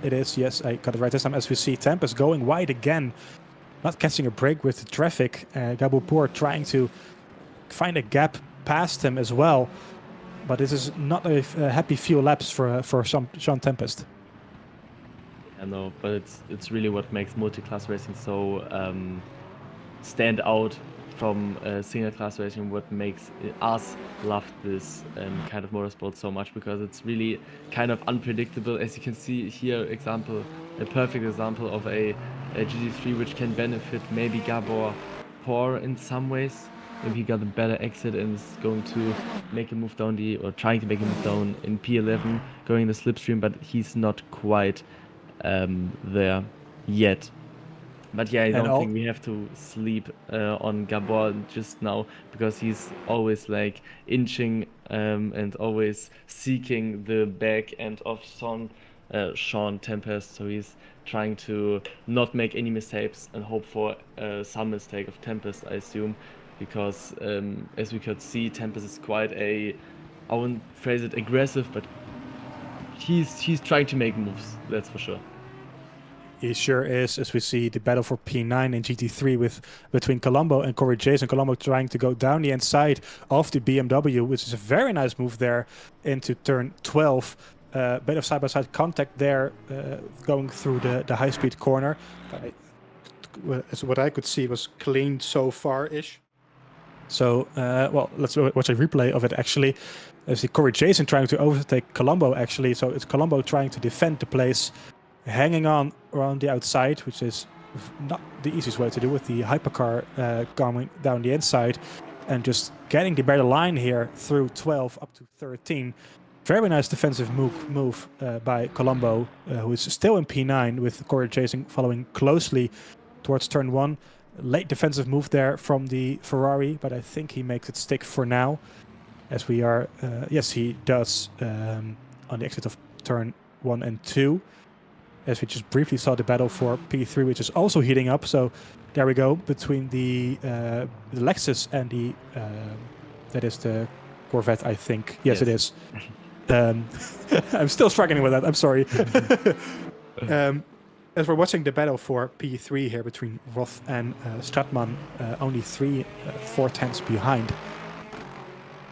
It is, yes, I got it right this time. As we see Tempest going wide again, not catching a break with the traffic. Gabor Pour trying to find a gap past him as well, but this is not a happy few laps for Sean Tempest. I know, but it's really what makes multi-class racing so stand out from single class racing, what makes us love this kind of motorsport so much, because it's really kind of unpredictable. As you can see here, a perfect example of a GT3 which can benefit maybe Gabor Pour in some ways. Maybe he got a better exit and is going to make a move down trying to make a move down in P11, going the slipstream, but he's not quite there yet. But yeah, I don't think we have to sleep on Gabor just now, because he's always like inching and always seeking the back end of Sean Tempest. So he's trying to not make any mistakes and hope for some mistake of Tempest, I assume, because as we could see, Tempest is quite I wouldn't phrase it aggressive, but he's trying to make moves, that's for sure. He sure is, as we see the battle for P9 in GT3 between Colombo and Corey Jason. Colombo trying to go down the inside of the BMW, which is a very nice move there into turn 12. bit of side-by-side contact there, going through the high-speed corner. As what I could see, was clean so far-ish. So, well, let's watch a replay of it, actually. I see Corey Jason trying to overtake Colombo, actually. So it's Colombo trying to defend the place, hanging on around the outside, which is not the easiest way to do with the hypercar coming down the inside, and just getting the better line here through 12 up to 13. Very nice defensive move by Colombo, who is still in P9, with Corey Jason following closely towards turn 1. Late defensive move there from the Ferrari, but I think he makes it stick for now. As we are, yes, he does on the exit of turn 1 and 2. As we just briefly saw the battle for P3, which is also heating up. So there we go, between the Lexus and the, that is the Corvette, I think. Yes, it is. I'm still struggling with that, I'm sorry. As we're watching the battle for P3 here between Roth and Stratman, only 4 tenths behind.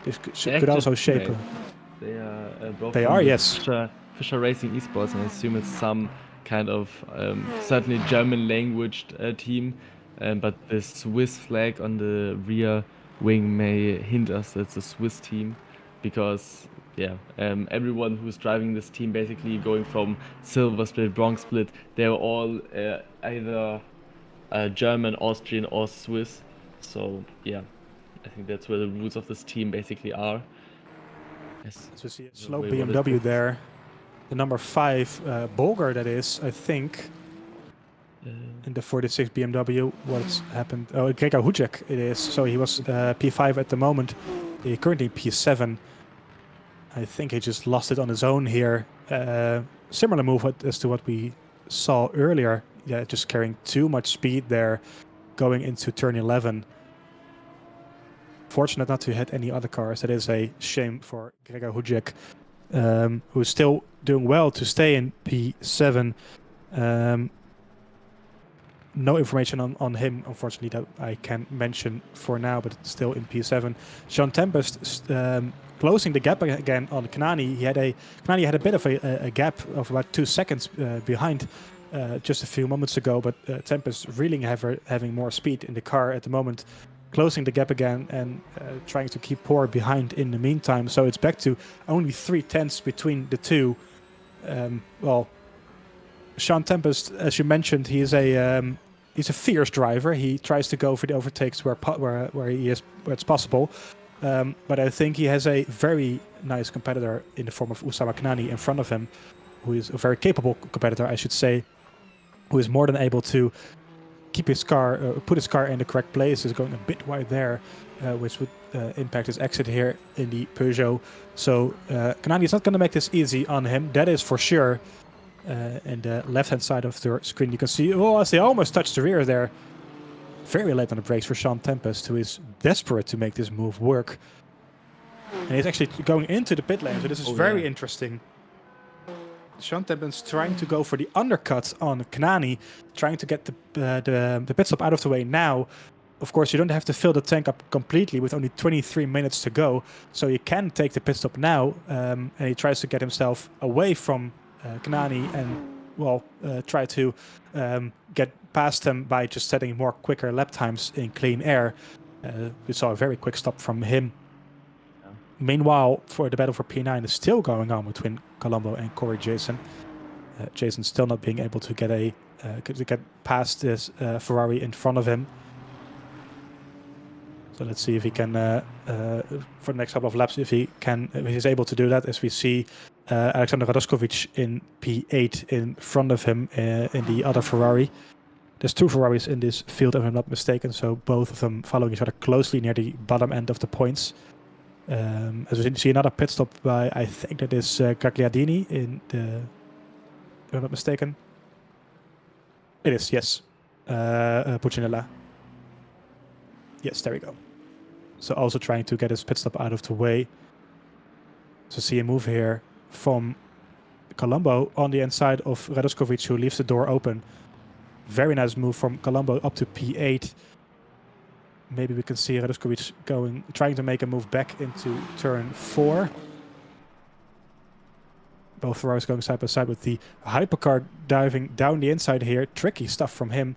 This could also shape. They are both. They are, yes. Fischer Racing Esports, and I assume it's some kind of certainly German language team, but the Swiss flag on the rear wing may hint us it's a Swiss team, because everyone who's driving this team, basically going from silver split, bronze split, they're all either German, Austrian, or Swiss. So yeah, I think that's where the roots of this team basically are. Yes. So we see a slow BMW there. The number 5 Bolger, that is, I think. In the 46 BMW, what's happened? Oh, Gregor Hujek it is. So he was P5 at the moment. He currently P7. I think he just lost it on his own here. Similar move as to what we saw earlier. Yeah, just carrying too much speed there, going into turn 11. Fortunate not to hit any other cars. That is a shame for Gregor Hujek, who's still doing well to stay in P7. No information on him, unfortunately, that I can mention for now, but it's still in P7. Sean Tempest closing the gap again on Kanani. Kanani had a bit of a gap of about 2 seconds behind just a few moments ago, but Tempest really having more speed in the car at the moment, closing the gap again and trying to keep Poor behind in the meantime. So it's back to only 3 tenths between the two. Well, Sean Tempest, as you mentioned, he's a fierce driver. He tries to go for the overtakes where it's possible. But I think he has a very nice competitor in the form of Oussama Kanani in front of him, who is a very capable competitor, I should say, who is more than able to keep his car, put his car in the correct place. Is going a bit wide there, which would impact his exit here in the Peugeot. So Kanani is not going to make this easy on him, that is for sure. And the left-hand side of the screen, you can see, oh, as they almost touched the rear there. Very late on the brakes for Sean Tempest, who is desperate to make this move work. And he's actually going into the pit lane, so this is very interesting. Sean Tempest trying to go for the undercut on Kanani, trying to get the pit stop out of the way now. Of course, you don't have to fill the tank up completely with only 23 minutes to go, so you can take the pit stop now. And he tries to get himself away from Kanani and, well, try to get past him by just setting more quicker lap times in clean air. We saw a very quick stop from him. Yeah. Meanwhile, for the battle for P9 is still going on between Colombo and Corey Jason. Jason still not being able to get past this Ferrari in front of him. So let's see if he can, for the next couple of laps, if he's able to do that, as we see Alexander Radoskovic in P8 in front of him in the other Ferrari. There's 2 Ferraris in this field, if I'm not mistaken, so both of them following each other closely near the bottom end of the points. As we see another pit stop by, I think that is Gagliardini in the, if I'm not mistaken. It is, yes. Puccinella. Yes, there we go. So also trying to get his pit stop out of the way. So see a move here from Colombo on the inside of Radoskovic, who leaves the door open. Very nice move from Colombo up to P8. Maybe we can see Radoskovic trying to make a move back into turn 4. Both Ferraris going side by side with the Hypercar diving down the inside here. Tricky stuff from him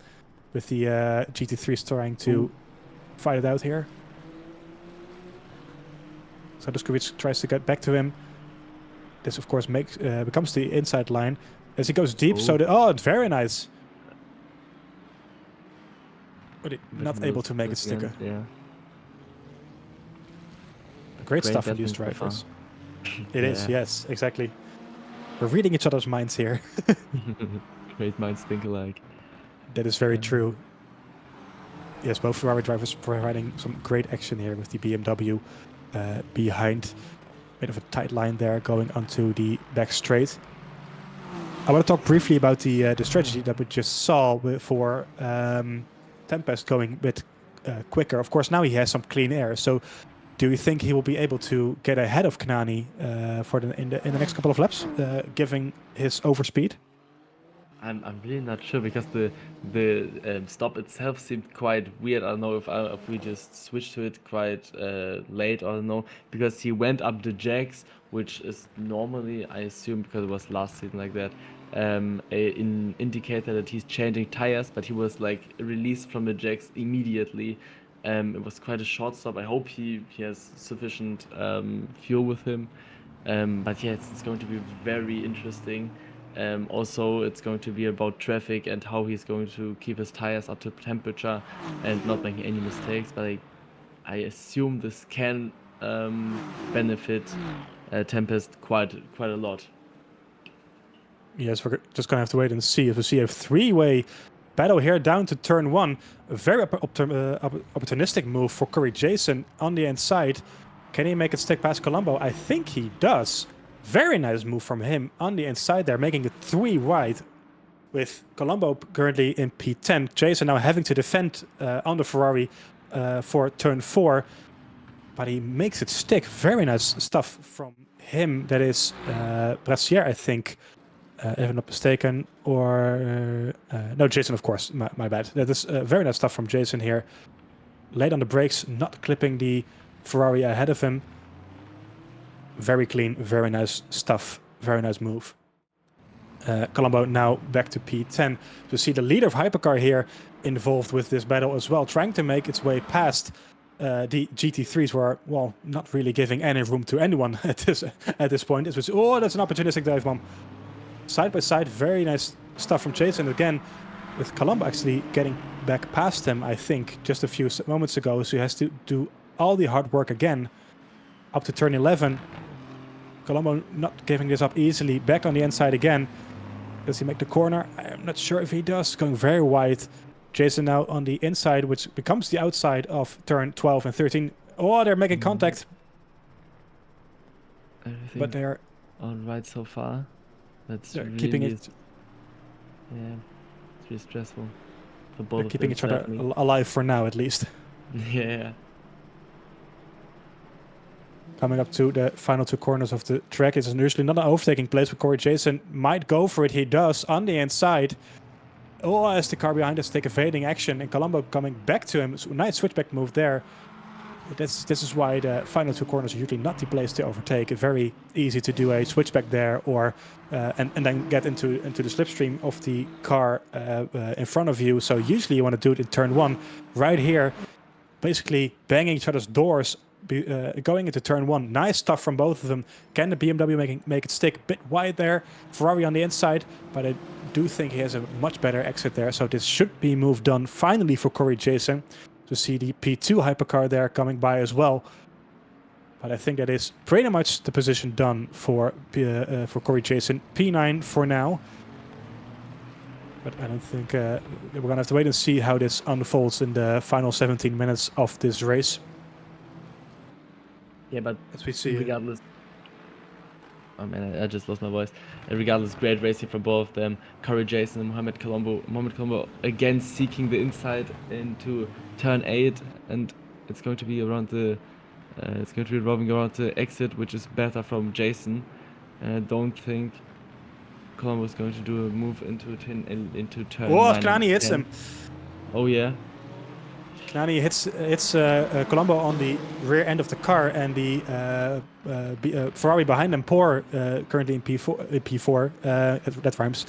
with the GT3s trying to fight it out here. So Duskovic tries to get back to him. This, of course, becomes the inside line as he goes deep. It's very nice. But not able to make it stick. Yeah. Great stuff from these drivers. It is, yes, exactly. We're reading each other's minds here. Great minds think alike. That is very true. Yes, both Ferrari drivers providing some great action here with the BMW behind. Bit of a tight line there going onto the back straight. I want to talk briefly about the strategy that we just saw for Tempest going a bit quicker. Of course, now he has some clean air. So do you think he will be able to get ahead of Kanani in the next couple of laps, giving his overspeed? I'm really not sure because the stop itself seemed quite weird. I don't know if we just switched to it quite late or no, because he went up the jacks, which is normally, I assume, because it was last season like that, an indicator that he's changing tires, but he was like released from the jacks immediately. It was quite a short stop. I hope he has sufficient fuel with him. But yeah, it's going to be very interesting. Also, it's going to be about traffic and how he's going to keep his tires up to temperature and not making any mistakes. But I assume this can benefit Tempest quite a lot. Yes, we're just going to have to wait and see. If we see a three-way battle here down to turn one, a very opportunistic move for Corey Jason on the inside. Can he make it stick past Colombo? I think he does. Very nice move from him on the inside there, making it 3 wide with Colombo currently in P10. Jason now having to defend on the Ferrari for turn 4, but he makes it stick. Very nice stuff from him. That is Brassier, I think, if I'm not mistaken, or no, Jason, of course, my bad. That is very nice stuff from Jason here. Late on the brakes, not clipping the Ferrari ahead of him. Very clean, very nice stuff, very nice move. Colombo now back to P10. To see the leader of Hypercar here involved with this battle as well, trying to make its way past the GT3s, were, well, not really giving any room to anyone at this point. It was, oh, that's an opportunistic dive bomb. Side by side, very nice stuff from Jason. Again, with Colombo actually getting back past him, I think, just a few moments ago. So he has to do all the hard work again up to turn 11. Colombo not giving this up easily. Back on the inside again. Does he make the corner? I'm not sure if he does. Going very wide. Jason now on the inside, which becomes the outside of turn 12 and 13. Oh, they're making contact. Everything but they're all right so far. That's really, keeping it. Yeah, it's really stressful for both. They're keeping each other alive for now, at least. Yeah. Coming up to the final 2 corners of the track. It's usually not an overtaking place, but Corey Jason might go for it. He does on the inside. Oh, as the car behind us take evading action, and Colombo coming back to him. So nice switchback move there. This is why the final 2 corners are usually not the place to overtake. Very easy to do a switchback there, or and then get into the slipstream of the car in front of you. So usually you want to do it in turn 1. Right here, basically banging each other's doors. Going into turn 1. Nice stuff from both of them. Can the BMW make it stick? A bit wide there. Ferrari on the inside, but I do think he has a much better exit there. So this should be move done finally for Corey Jason. To see the P2 Hypercar there coming by as well. But I think that is pretty much the position done for Corey Jason. P9 for now. But I don't think we're going to have to wait and see how this unfolds in the final 17 minutes of this race. Yeah, but as we see, regardless. Oh man, I just lost my voice. Regardless, great racing from both of them. Corey Jason and Mohamed Colombo again seeking the inside into turn 8, and it's going to be around the revolving around the exit, which is better from Jason. And I don't think Colombo is going to do a move into turn. Oh, Kanani hits him. Oh yeah. Kanani hits Colombo on the rear end of the car, and the Ferrari behind them, Poor, currently in P4, that rhymes,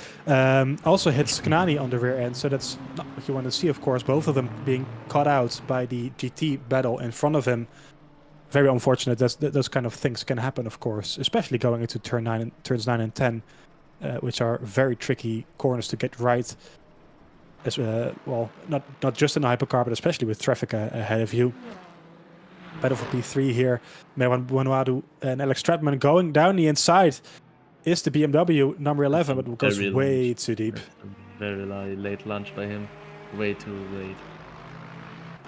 also hits Kanani on the rear end. So that's not what you want to see, of course. Both of them being caught out by the GT battle in front of him. Very unfortunate. Those kind of things can happen, of course, especially going into turns 9 and 10, which are very tricky corners to get right. As well, not just in the hypercar, but especially with traffic ahead of you. Battle for P3 here. Merwan Buonadu and Alex Stratman going down the inside. Is the BMW number 11, but it goes way too deep. Very late lunge by him. Way too late.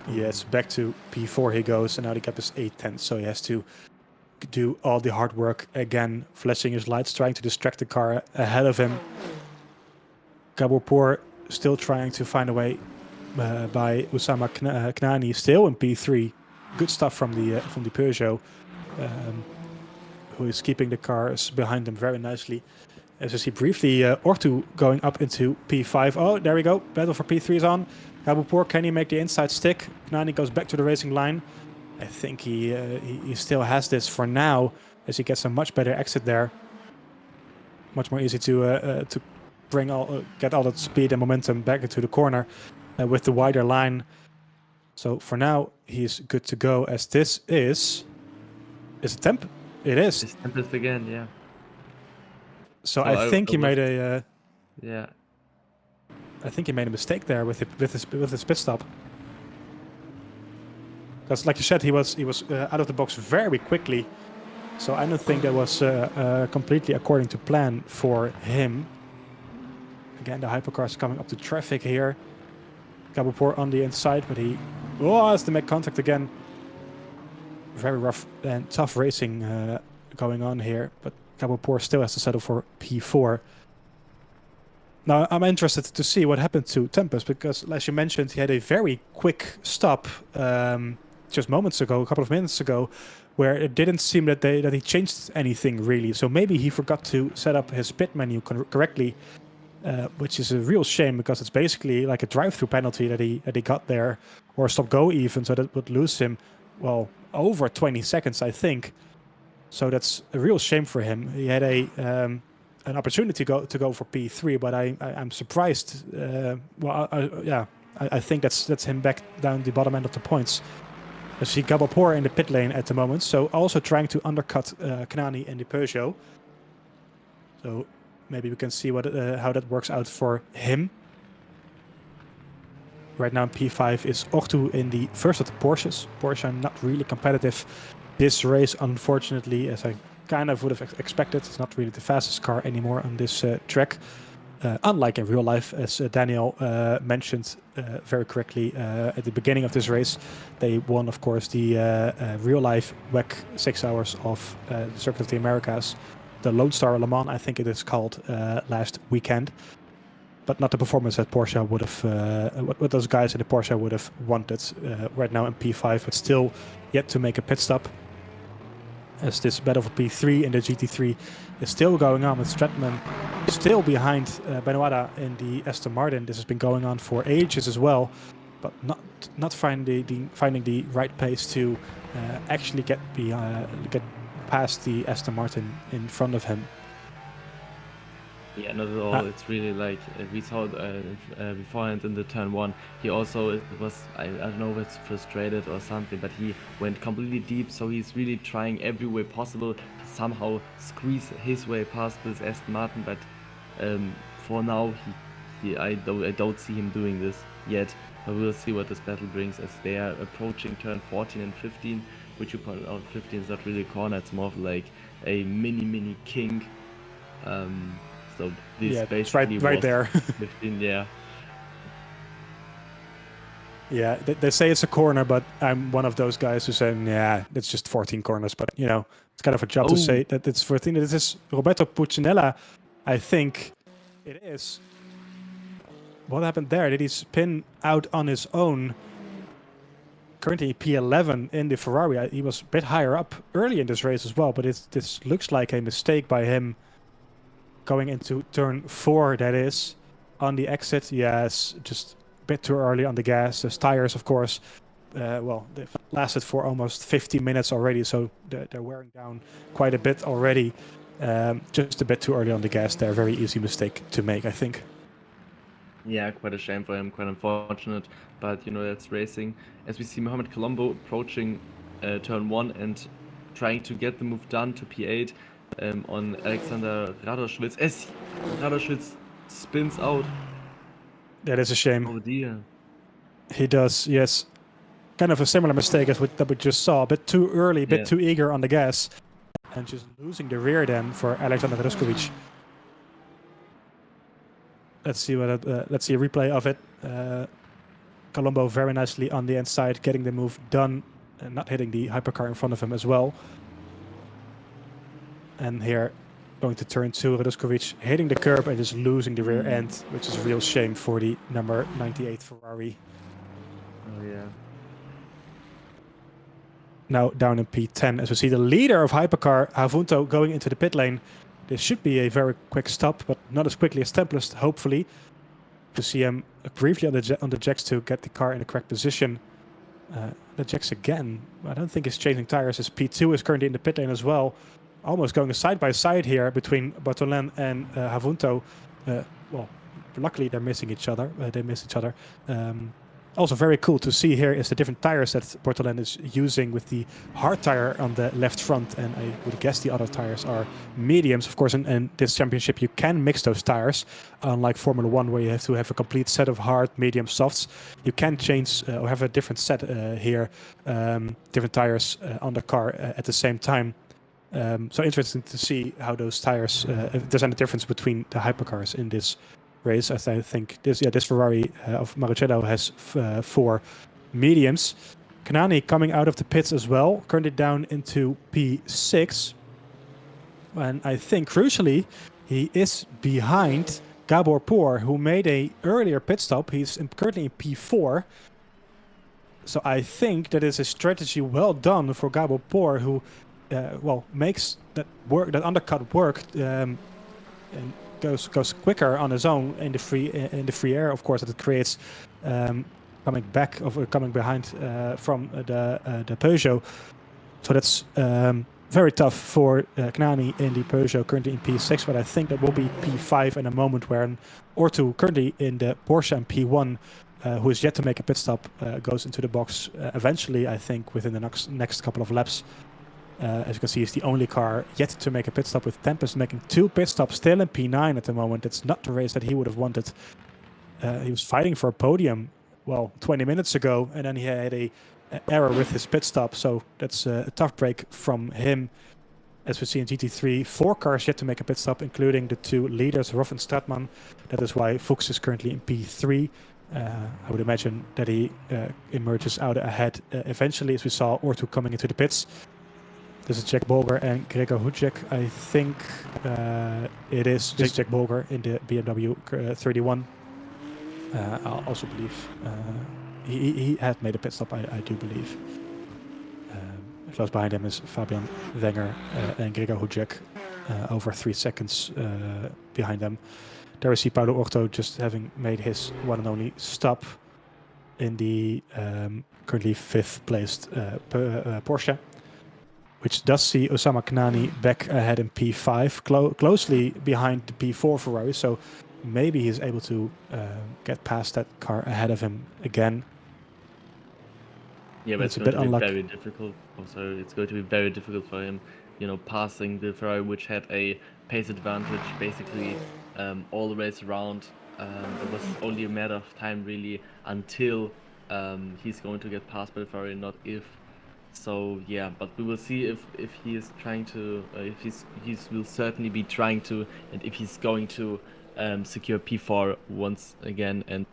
Yes, back to P4 he goes, and now the gap is 8 tenths, so he has to do all the hard work again, flashing his lights, trying to distract the car ahead of him. Gabor still trying to find a way by Usama Knani, still in P3. Good stuff from the Peugeot, who is keeping the cars behind them very nicely. As you see briefly, Ortu going up into P5. Oh, there we go. Battle for P3 is on. Gabor, can he make the inside stick? Knani goes back to the racing line. I think he still has this for now, as he gets a much better exit there. Much more easy to get all that speed and momentum back into the corner with the wider line. So for now, he's good to go, as this is it temp? It is. It's tempest again, yeah. So I think he made a yeah. I think he made a mistake there with his pit stop. Because, like you said, he was out of the box very quickly. So I don't think that was completely according to plan for him. Again, the hypercar is coming up to traffic here. Gabor on the inside, but he has to make contact again. Very rough and tough racing going on here, but Gabor still has to settle for P4. Now, I'm interested to see what happened to Tempest, because, as you mentioned, he had a very quick stop just moments ago, a couple of minutes ago, where it didn't seem that he changed anything really. So maybe he forgot to set up his pit menu correctly, which is a real shame, because it's basically like a drive-through penalty that he got there, or a stop-go even, so that would lose him, well, over 20 seconds, I think. So that's a real shame for him. He had an opportunity to go for P3, but I'm surprised. I think that's him back down the bottom end of the points. I see Gabor in the pit lane at the moment, so also trying to undercut Knani in the Peugeot. So maybe we can see how that works out for him. Right now in P5 is Ortu in the first of the Porsches. Porsche not really competitive this race, unfortunately, as I kind of would have expected. It's not really the fastest car anymore on this track. Unlike in real life, as Daniel mentioned very correctly at the beginning of this race. They won, of course, the real life WEC 6 hours of the Circuit of the Americas. The Lone Star Le Mans, I think it is called, last weekend. But not the performance that Porsche would have, what those guys in the Porsche would have wanted. Right now in P5, but still yet to make a pit stop. As this battle for P3 in the GT3 is still going on, with Stratman still behind Benoit in the Aston Martin. This has been going on for ages as well, but not finding the right pace to actually get past the Aston Martin in front of him. Yeah, not at all. It's really like we saw beforehand in the turn 1. He also was, I don't know if it's frustrated or something, but he went completely deep. So he's really trying every way possible to somehow squeeze his way past this Aston Martin. But for now, I don't see him doing this yet. But we'll see what this battle brings as they are approaching turn 14 and 15, which you pointed out, 15 is not really a corner. It's more of like a mini king. So this basically right there. 15, yeah. Yeah, they say it's a corner, but I'm one of those guys who say, yeah, it's just 14 corners. But, you know, it's kind of a job to say that it's 14. This is Roberto Puccinella, I think it is. What happened there? Did he spin out on his own? Currently P11 in the Ferrari. He was a bit higher up early in this race as well, but this looks like a mistake by him. Going into turn 4, that is, on the exit. Yes, just a bit too early on the gas. There's tires, of course, well, they've lasted for almost 50 minutes already, so they're wearing down quite a bit already. Just a bit too early on the gas there. Very easy mistake to make, I think. Yeah, quite a shame for him, quite unfortunate, but you know, that's racing. As we see Mohamed Colombo approaching turn 1 and trying to get the move done to P8 on Alexander Radoschwitz, as Radoschwitz spins out. That is a shame. Oh dear. He does, yes. Kind of a similar mistake as that we just saw. A bit too early, a bit too eager on the gas. And just losing the rear then for Alexander Radoschwitz. Let's see let's see a replay of it. Colombo very nicely on the inside, getting the move done and not hitting the hypercar in front of him as well. And here, going to turn 2, Radoschwitz hitting the curb and just losing the rear end, which is a real shame for the number 98 Ferrari. Oh yeah. Now down in P10, as we see the leader of Hypercar, Havunto, going into the pit lane. This should be a very quick stop, but not as quickly as Tempest, hopefully. To see him briefly on the jacks to get the car in the correct position. The jacks again. I don't think he's changing tires, as P2 is currently in the pit lane as well. Almost going side by side here between Bartolin and Havunto. Well, luckily they're missing each other. They miss each other. Also very cool to see here is the different tires that Bartolin is using, with the hard tire on the left front, and I would guess the other tires are mediums. Of course, in this championship you can mix those tires, unlike Formula 1 where you have to have a complete set of hard, medium, softs. You can change or have a different set here, different tires on the car at the same time. So interesting to see how those tires, if there's any difference between the hypercars in this race. As I think this Ferrari of Marcello has 4 mediums. Kanani coming out of the pits as well, currently down into P6. And I think crucially, he is behind Gabor Pour, who made a earlier pit stop. He's currently in P4. So I think that is a strategy well done for Gabor Pour, who well, makes that undercut work and goes quicker on his own in the free air. Of course, that it creates coming behind from the Peugeot. So that's very tough for Knani in the Peugeot, currently in P6. But I think that will be P5 in a moment, where Ortu, currently in the Porsche and P1, who is yet to make a pit stop, goes into the box eventually. I think within the next couple of laps. As you can see, he's the only car yet to make a pit stop, with Tempest making 2 pit stops, still in P9 at the moment. It's not the race that he would have wanted. He was fighting for a podium, well, 20 minutes ago, and then he had a error with his pit stop. So that's a tough break from him. As we see in GT3, 4 cars yet to make a pit stop, including the 2 leaders, Roff and Stratman. That is why Fuchs is currently in P3. I would imagine that he emerges out ahead eventually, as we saw Ortu coming into the pits. This is Jack Bolger and Gregor Hudjek. I think it is Jack Bolger in the BMW 31. I also believe he had made a pit stop, I do believe. Close behind him is Fabian Wenger and Gregor Hudjek, over 3 seconds behind them. There we see Paulo Orto just having made his one and only stop in the currently 5th placed Porsche, which does see Osama Knani back ahead in P5, closely behind the P4 Ferrari. So maybe he's able to get past that car ahead of him again. Yeah, but it's going to be very difficult. Also, it's going to be very difficult for him, you know, passing the Ferrari, which had a pace advantage basically all the race around. It was only a matter of time really until he's going to get passed by the Ferrari, not if. So yeah, but we will see if he is trying to, if he will certainly be trying to, and if he's going to secure P4 once again, and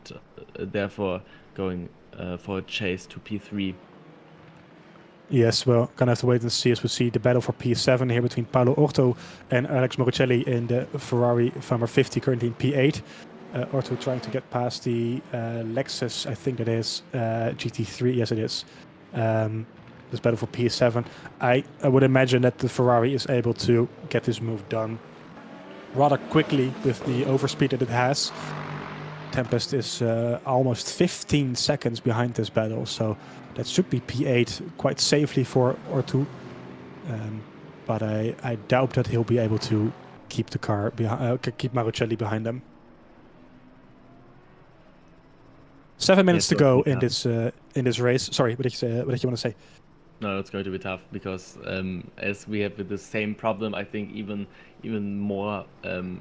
therefore going for a chase to P3. Yes, well, gonna have to wait and see, as we see the battle for P7 here between Paolo Orto and Alex Moricelli in the Ferrari number 50, currently in P8. Orto trying to get past the Lexus, I think it is, GT3, yes it is. This battle for P7. I would imagine that the Ferrari is able to get this move done rather quickly with the overspeed that it has. Tempest is almost 15 seconds behind this battle, so that should be P8 quite safely for Ortu. But I doubt that he'll be able to keep the car behind, keep Marucelli behind them. 7 minutes to go in this race. Sorry, what did you want to say? No, it's going to be tough because as we have with the same problem, I think even more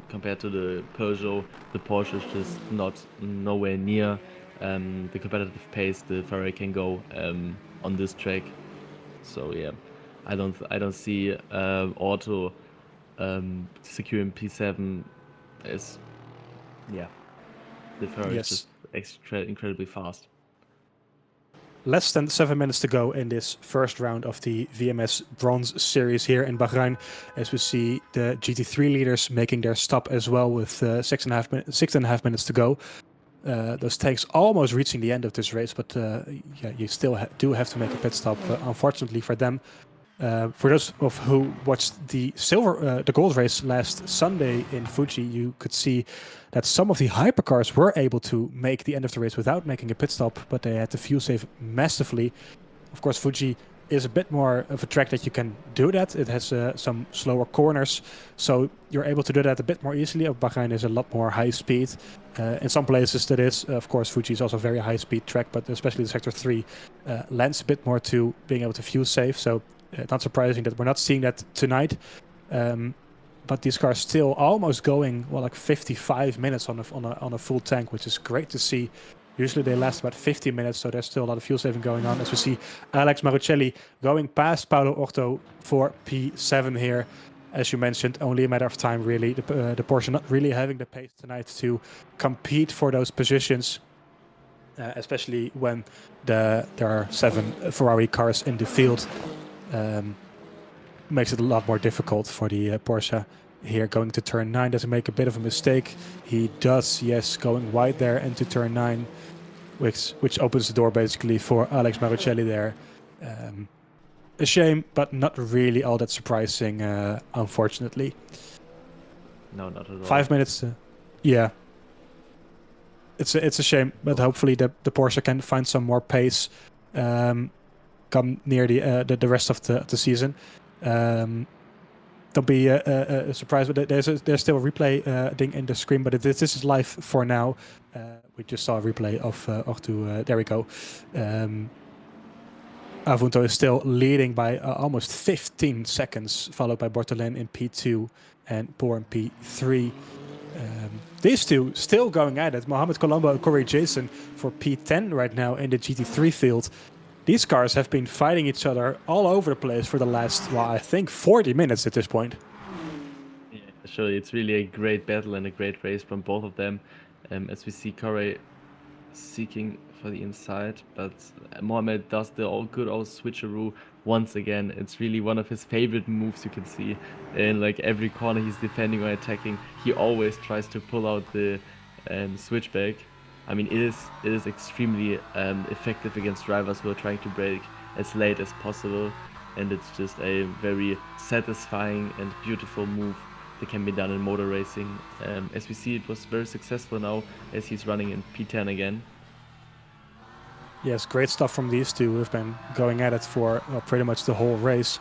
compared to the Peugeot, the Porsche is just nowhere near the competitive pace the Ferrari can go on this track. So yeah, I don't see Auto securing P7 as the Ferrari is just incredibly fast. Less than 7 minutes to go in this first round of the VMS Bronze Series here in Bahrain, as we see the GT3 leaders making their stop as well with 6.5 minutes to go. Those tanks almost reaching the end of this race, but you still do have to make a pit stop. Unfortunately for them, for those of who watched the gold race last Sunday in Fuji, you could see that some of the hypercars were able to make the end of the race without making a pit stop, but they had to fuel save massively. Of course, Fuji is a bit more of a track that you can do that. It has some slower corners, so you're able to do that a bit more easily. Bahrain is a lot more high speed. In some places that is. Of course, Fuji is also a very high speed track, but especially the Sector 3 lends a bit more to being able to fuel save. So not surprising that we're not seeing that tonight. But these cars still almost going, well, like 55 minutes on a full tank, which is great to see. Usually they last about 50 minutes, so there's still a lot of fuel saving going on. As we see Alex Marucelli going past Paulo Orto for P7 here. As you mentioned, only a matter of time, really. The Porsche not really having the pace tonight to compete for those positions, especially when there are 7 Ferrari cars in the field. Makes it a lot more difficult for the Porsche here going to turn 9. Does he make a bit of a mistake? He does, yes, going wide there into turn 9, which opens the door basically for Alex Marucelli there. A shame, but not really all that surprising, unfortunately. No, not at all. 5 minutes. Yeah. It's a shame, but hopefully the Porsche can find some more pace come near the rest of the season. Don't be surprised, but there's still a replay thing in the screen, but this is live for now. We just saw a replay of Ortu. There we go. Avunto is still leading by almost 15 seconds, followed by Bortolin in P2 and Poor in P3. These two still going at it. Mohamed Colombo and Corey Jason for P10 right now in the GT3 field. These cars have been fighting each other all over the place for the last, well, I think 40 minutes at this point. Yeah, sure. It's really a great battle and a great race from both of them. As we see Corey seeking for the inside, but Mohamed does the good old switcheroo once again. It's really one of his favorite moves, you can see. In like every corner he's defending or attacking, he always tries to pull out the switchback. I mean, it is extremely effective against drivers who are trying to brake as late as possible, and it's just a very satisfying and beautiful move that can be done in motor racing. As we see, it was very successful now as he's running in P10 again. Yes, great stuff from these two who have been going at it for pretty much the whole race.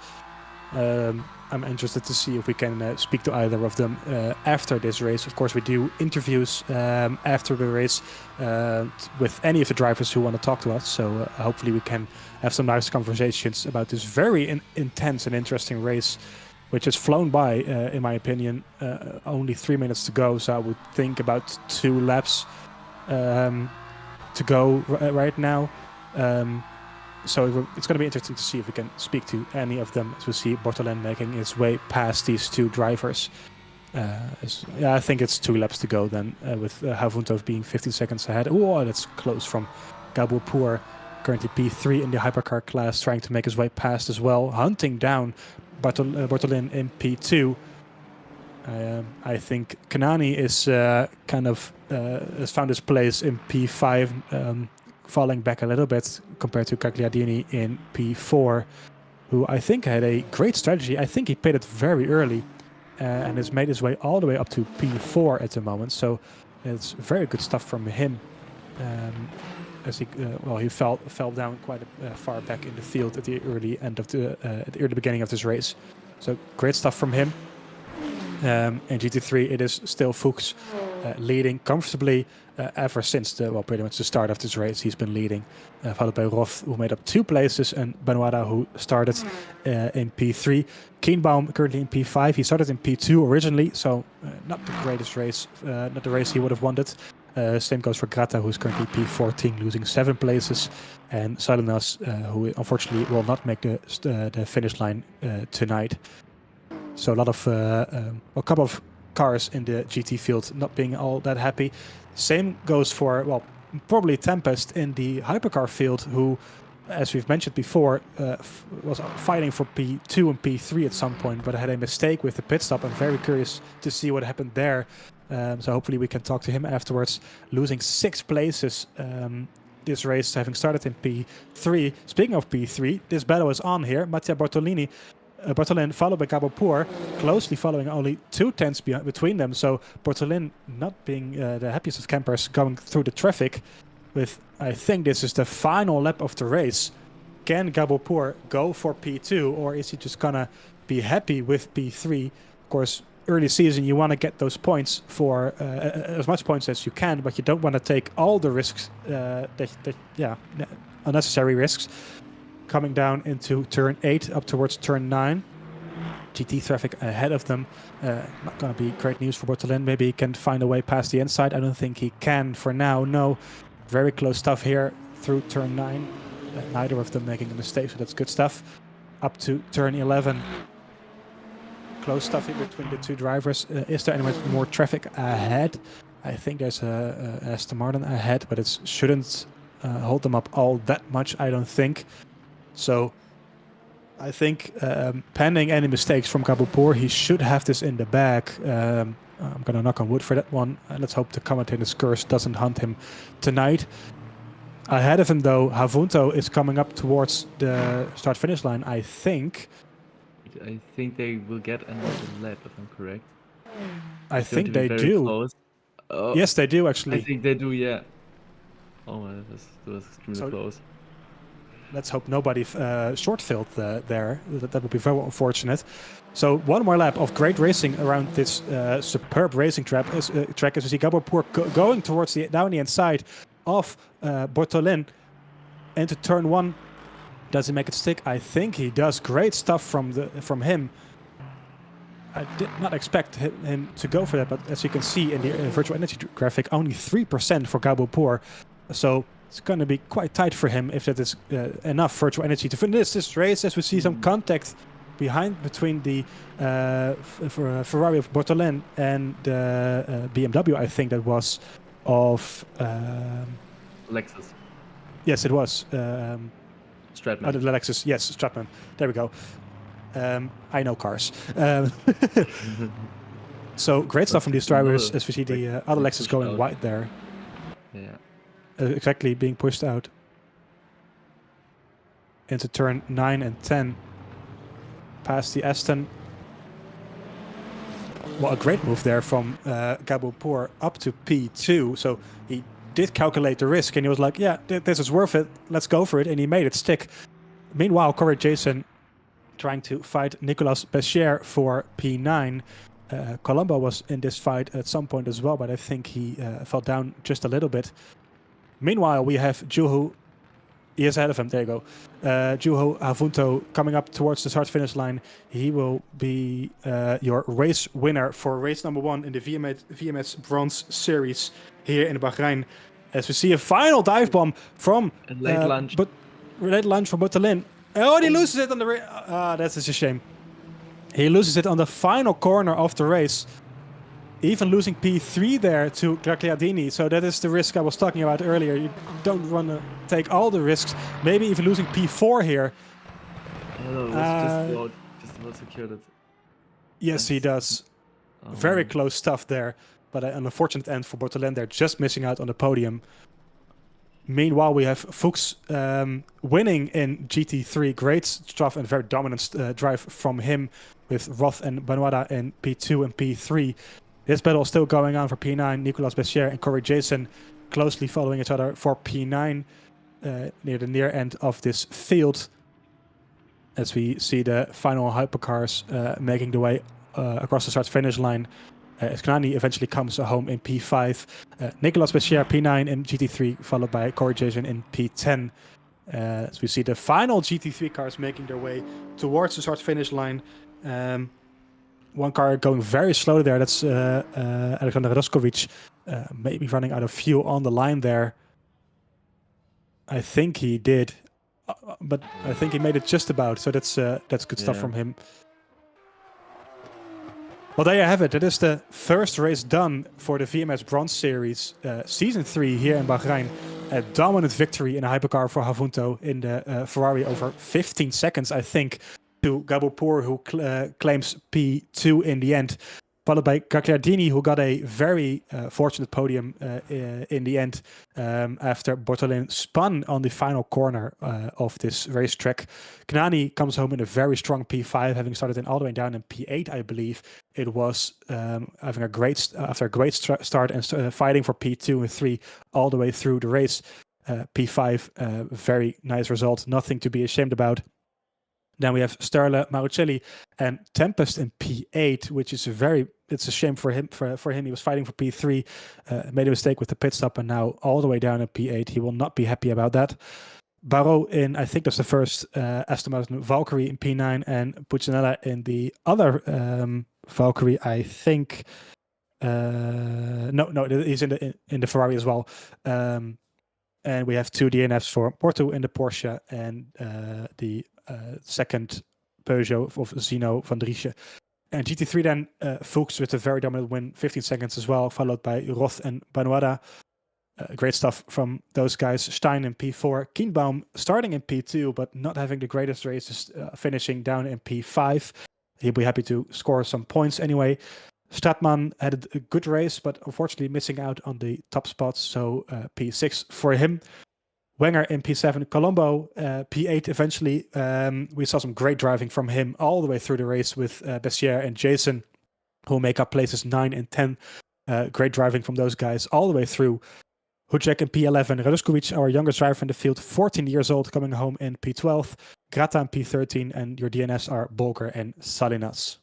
I'm interested to see if we can speak to either of them after this race. Of course, we do interviews after the race with any of the drivers who want to talk to us. So hopefully we can have some nice conversations about this very intense and interesting race, which has flown by, in my opinion. Only 3 minutes to go, so I would think about 2 laps to go right now. So it's going to be interesting to see if we can speak to any of them, as we see Bortolin making his way past these 2 drivers. Yeah, I think it's 2 laps to go then, with Havunto being 15 seconds ahead. Oh, that's close from Gabulpour, currently P3 in the hypercar class, trying to make his way past as well, hunting down Bortolin in P2. I think Kanani is has found his place in P5, falling back a little bit compared to Cagliardini in P4, who I think had a great strategy. I think he pitted very early and has made his way all the way up to P4 at the moment. So it's very good stuff from him. as he he fell down quite far back in the field at the early end of at the early beginning of this race. So great stuff from him. In GT3, it is still Fuchs leading comfortably ever since pretty much the start of this race. He's been leading, followed by Roth, who made up 2 places, and Benoit, who started in P3. Kienbaum currently in P5. He started in P2 originally, so not the greatest race, not the race he would have wanted. Same goes for Grata, who's currently P14, losing 7 places, and Salinas, who unfortunately will not make the finish line tonight. So a lot of a couple of cars in the GT field not being all that happy. Same goes for probably Tempest in the hypercar field, who, as we've mentioned before, was fighting for P2 and P3 at some point, but had a mistake with the pit stop. I'm very curious to see what happened there. So hopefully we can talk to him afterwards. Losing 6 places this race, having started in P3. Speaking of P3, this battle is on here. Mattia Bortolin followed by Gabopur, closely following, only 2 tenths between them. So Bortolin not being the happiest of campers, going through the traffic with, I think this is the final lap of the race. Can Gabopur go for P2, or is he just gonna be happy with P3? Of course, early season you want to get those points for as much points as you can, but you don't want to take all the risks, unnecessary risks. Coming down into turn 8 up towards turn 9. GT traffic ahead of them. Not going to be great news for Bortolin. Maybe he can find a way past the inside. I don't think he can for now. No, very close stuff here through turn 9. Neither of them making a mistake, so that's good stuff. Up to turn 11. Close stuff in between the 2 drivers. Is there any more traffic ahead? I think there's a Aston Martin ahead, but it shouldn't hold them up all that much, I don't think. So I think pending any mistakes from Gabopur, he should have this in the bag. I'm going to knock on wood for that one. Let's hope the commentator's curse doesn't hunt him tonight. Ahead of him, though, Havunto is coming up towards the start-finish line, I think. I think they will get another lap, if I'm correct. I think they do. Oh, yes, they do, actually. I think they do, yeah. Oh, that was extremely close. Let's hope nobody short-filled there. That would be very unfortunate. So one more lap of great racing around this superb racing track as we see Gabopur going towards down the inside of Bortolin into turn 1. Does he make it stick? I think he does. Great stuff from him. I did not expect him to go for that, but as you can see in the virtual energy graphic, only 3% for Gabopur. So it's going to be quite tight for him if that is enough virtual energy to finish this race, as we see some contact between the Ferrari of Bortolin and the BMW, I think that was, of... Lexus. Yes, it was. Stratman. The Lexus, yes, Stratman. There we go. I know cars. So great stuff from these drivers, as we see the other Lexus going wide there. Yeah. Exactly, being pushed out into turn 9 and 10. Past the Aston. Well, a great move there from Gabopur up to P2. So he did calculate the risk, and he was like, yeah, this is worth it. Let's go for it. And he made it stick. Meanwhile, Corey Jason trying to fight Nicolas Becher for P9. Colombo was in this fight at some point as well, but I think he fell down just a little bit. Meanwhile, we have Juho. He is ahead of him. There you go. Juho Havunto coming up towards the start-finish line. He will be your race winner for race number 1 in the VMS Bronze Series here in Bahrain. As we see a final dive bomb from... late lunge. But late lunge from Bortolin. Oh, and he loses it on the... that's just a shame. He loses it on the final corner of the race. Even losing P3 there to Gagliardini. So that is the risk I was talking about earlier. You don't want to take all the risks. Maybe even losing P4 here. Just about secured it. Yes, he does. Very close stuff there. But an unfortunate end for Bortolin there, just missing out on the podium. Meanwhile, we have Fuchs winning in GT3. Great stuff and very dominant drive from him, with Roth and Benoit in P2 and P3. This battle is still going on for P9. Nicolas Becher and Corey Jason closely following each other for P9 near the near end of this field. As we see the final hypercars making the way across the start-finish line. As Kanani eventually comes home in P5. Nicolas Becher P9 in GT3, followed by Corey Jason in P10. As we see the final GT3 cars making their way towards the start-finish line. One car going very slowly there. That's Alexander Radoskovic, maybe running out of fuel on the line there. I think he did, but I think he made it just about. So that's good stuff from him. Well, there you have it. That is the first race done for the VMS Bronze Series Season 3 here in Bahrain. A dominant victory in a hypercar for Havunto in the Ferrari over 15 seconds, I think, to Gaboupour, who claims P2 in the end. Followed by Gagliardini, who got a very fortunate podium in the end after Bortolin spun on the final corner of this racetrack. Kanani comes home in a very strong P5, having started all the way down in P8, I believe. It was having a great start and fighting for P2 and 3 all the way through the race. P5, very nice result, nothing to be ashamed about. Then we have Sterle, Marucelli, and Tempest in P8, which is it's a shame for him. For him, he was fighting for P3, made a mistake with the pit stop, and now all the way down in P8. He will not be happy about that. Barrault in, I think that's the first Aston Martin Valkyrie in P9, and Puccinella in the other Valkyrie, I think. No, he's in the Ferrari as well. And we have 2 DNFs for Porto in the Porsche and the second Peugeot of Zino van Driesche. And GT3 then Fuchs with a very dominant win, 15 seconds as well, followed by Roth and Banuada. Great stuff from those guys. Stein in P4. Kienbaum starting in P2, but not having the greatest races, finishing down in P5. He'll be happy to score some points anyway. Stratman had a good race, but unfortunately missing out on the top spots, so P6 for him. Wenger in P7, Colombo P8 eventually. We saw some great driving from him all the way through the race with Bessier and Jason, who make up places 9 and 10. Great driving from those guys all the way through. Hucek in P11, Raduskovic, our youngest driver in the field, 14 years old, coming home in P12. Grata in P13, and your DNS are Bolger and Salinas.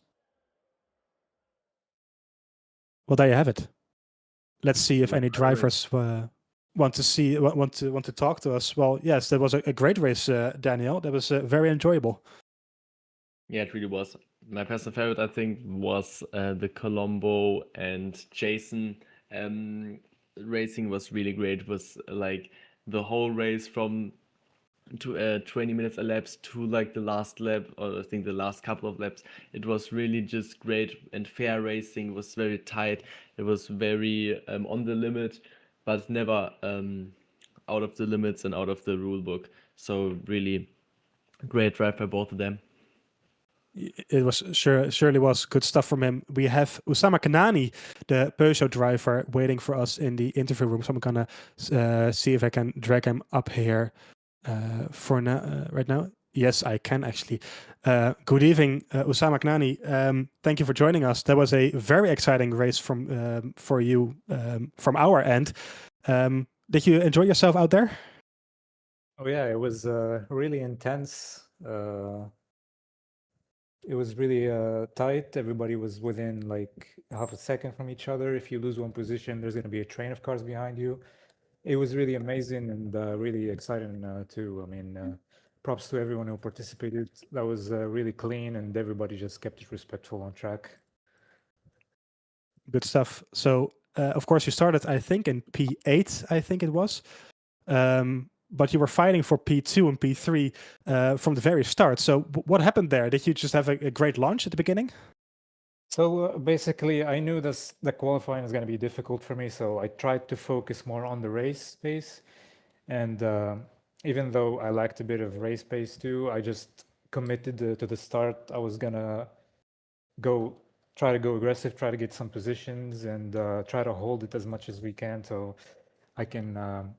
Well, there you have it. Let's see if any drivers want to talk to us. Well, yes, that was a great race, Daniel. That was very enjoyable. Yeah, it really was. My personal favorite, I think, was the Colombo and Jason racing was really great. It was like the whole race from 20 minutes elapsed to like the last lap, or I think the last couple of laps. It was really just great and fair racing. It was very tight. It was very on the limit, but never out of the limits and out of the rule book. So really great drive by both of them. It was surely was good stuff from him. We have Usama Kanani, the Peugeot driver, waiting for us in the interview room. So I'm gonna see if I can drag him up here for now. Right now, yes, I can actually. Good evening, Usama Kanani. Thank you for joining us. That was a very exciting race for you from our end. Did you enjoy yourself out there? Oh yeah, it was really intense. It was really tight. Everybody was within like half a second from each other. If you lose one position, there's going to be a train of cars behind you. It was really amazing and really exciting too. I mean, props to everyone who participated. That was really clean and everybody just kept it respectful on track. Good stuff. So, of course, you started, I think, in P8, I think it was. But you were fighting for P2 and P3 from the very start. So what happened there? Did you just have a great launch at the beginning? So basically, I knew that the qualifying is going to be difficult for me. So I tried to focus more on the race pace. And even though I lacked a bit of race pace too, I just committed to the start. I was going to try to go aggressive, try to get some positions and try to hold it as much as we can so I can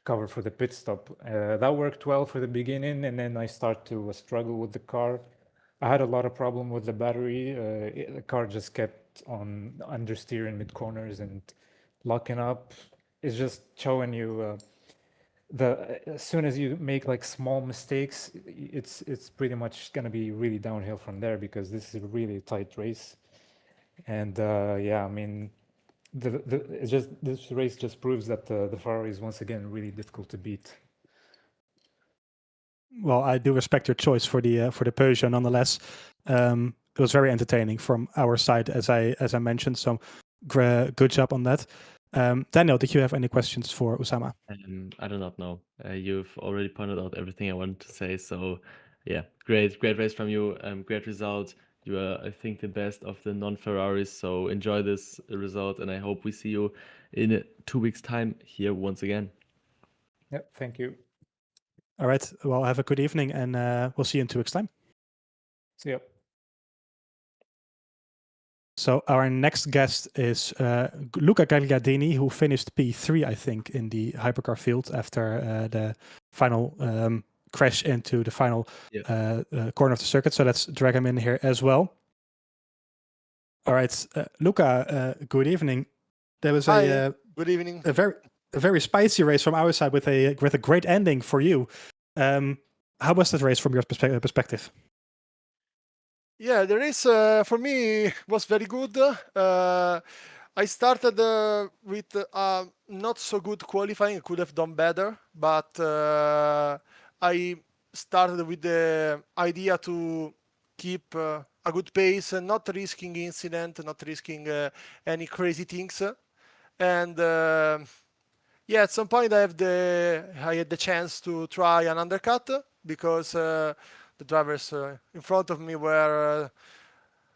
cover for the pit stop. That worked well for the beginning, and then I start to struggle with the car. I had a lot of problem with the battery. The car just kept on understeer in mid corners and locking up. it's just showing you as soon as you make like small mistakes, it's pretty much gonna be really downhill from there, because this is a really tight race. And yeah, I mean, it's just, this race just proves that the Ferrari is once again really difficult to beat. Well, I do respect your choice for the Peugeot nonetheless. It was very entertaining from our side, as I mentioned. So good job on that. Daniel, did you have any questions for Usama? I do not know. You've already pointed out everything I wanted to say. So, yeah, great race from you. Great result. You are, I think, the best of the non-Ferraris. So enjoy this result, and I hope we see you in 2 weeks' time here once again. Yep, thank you. All right. Well, have a good evening, and we'll see you in 2 weeks' time. See ya. So our next guest is Luca Gagliardini, who finished P3, I think, in the hypercar field after the final crash into the final corner of the circuit. So let's drag him in here as well. All right, Luca, good evening. There was Hi, good evening. a very spicy race from our side with a great ending for you. How was that race from your perspective? Yeah, the race for me was very good. I started with not so good qualifying. I could have done better, but I started with the idea to keep a good pace and not risking incident, not risking any crazy things. And yeah, at some point I had the chance to try an undercut, because the drivers in front of me were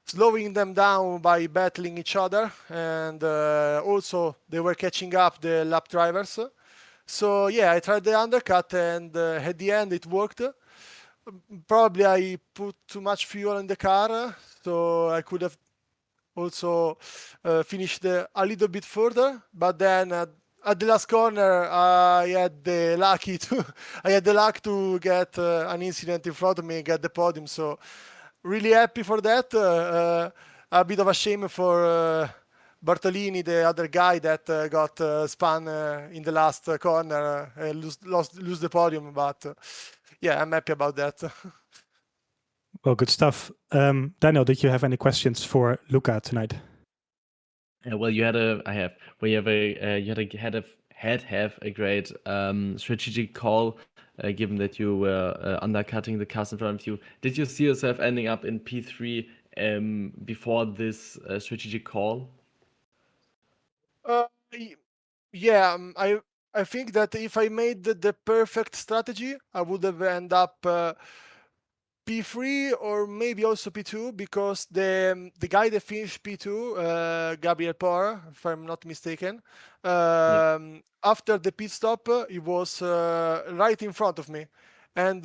slowing them down by battling each other, and also they were catching up the lap drivers. So yeah, I tried the undercut, and at the end it worked. Probably I put too much fuel in the car, so I could have also finished a little bit further, but then at the last corner I had the luck to get an incident in front of me and get the podium. So really happy for that. A bit of a shame for Bartolini, the other guy that got spun in the last corner and lose the podium. But yeah, I'm happy about that. Well, good stuff. Daniel, did you have any questions for Luca tonight? Well, you had a great strategic call, given that you were undercutting the cars in front of you. Did you see yourself ending up in P3 before this strategic call? Yeah, I think that if I made the perfect strategy, I would have end up P3 or maybe also P2, because the guy that finished P2, Gabriel Porr, if I'm not mistaken, after the pit stop, he was right in front of me. And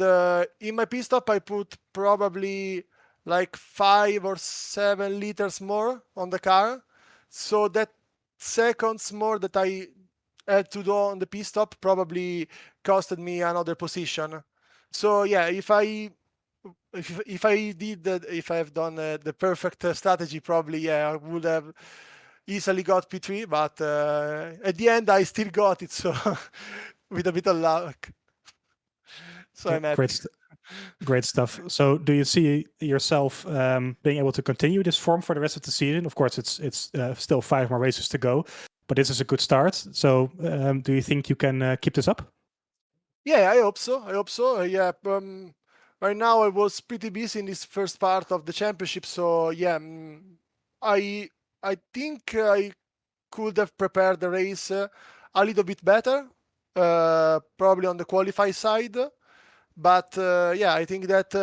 in my pit stop, I put probably like 5 or 7 liters more on the car. So that seconds more that I had to do on the pit stop probably costed me another position. So yeah, if I did that, if I have done the perfect strategy, probably yeah, I would have easily got P3. But at the end, I still got it, so with a bit of luck. So I'm happy. Great stuff. So, do you see yourself being able to continue this form for the rest of the season? Of course, it's still 5 more races to go, but this is a good start. So, do you think you can keep this up? Yeah, I hope so. Yeah. Right now I was pretty busy in this first part of the championship, so yeah, I think I could have prepared the race a little bit better, probably on the qualify side. But yeah, I think that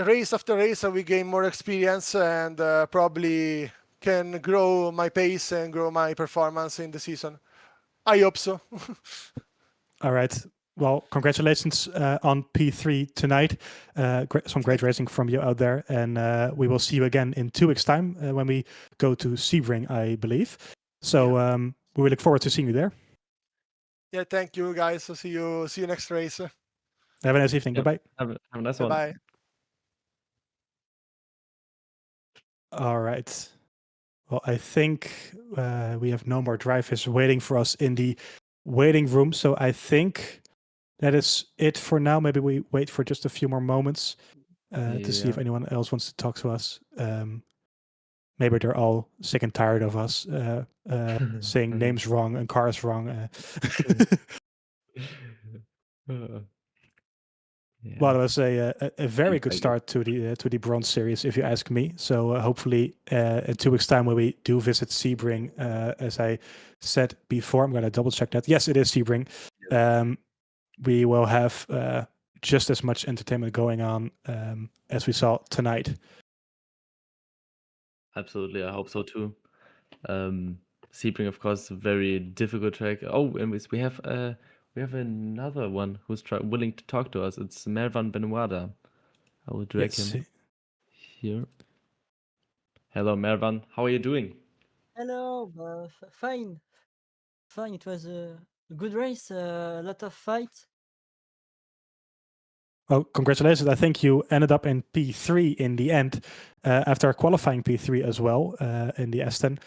race after race we gain more experience, and probably can grow my pace and grow my performance in the season. I hope so. All right. Well, congratulations on P3 tonight. Some great racing from you out there. And we will see you again in 2 weeks' time when we go to Sebring, I believe. So we look forward to seeing you there. Yeah, thank you guys. See you next race. Have a nice evening. Yeah. Bye-bye. Have a nice one. Bye. All right. Well, I think we have no more drivers waiting for us in the waiting room. So I think that is it for now. Maybe we wait for just a few more moments to see if anyone else wants to talk to us. Maybe they're all sick and tired of us saying names wrong and cars wrong. Well, it was a very good start to the Bronze Series, if you ask me. So hopefully, in 2 weeks' time, when we do visit Sebring, as I said before, I'm going to double check that. Yes, it is Sebring. We will have just as much entertainment going on as we saw tonight. Absolutely, I hope so too. Sebring, of course, a very difficult track. Oh, and we have another one who's willing to talk to us. It's Mervan Benouada. I will drag him here. Hello, Mervan. How are you doing? Hello, fine. Fine. It was a good race, a lot of fight. Well, congratulations. I think you ended up in P3 in the end, after qualifying P3 as well in the Aston.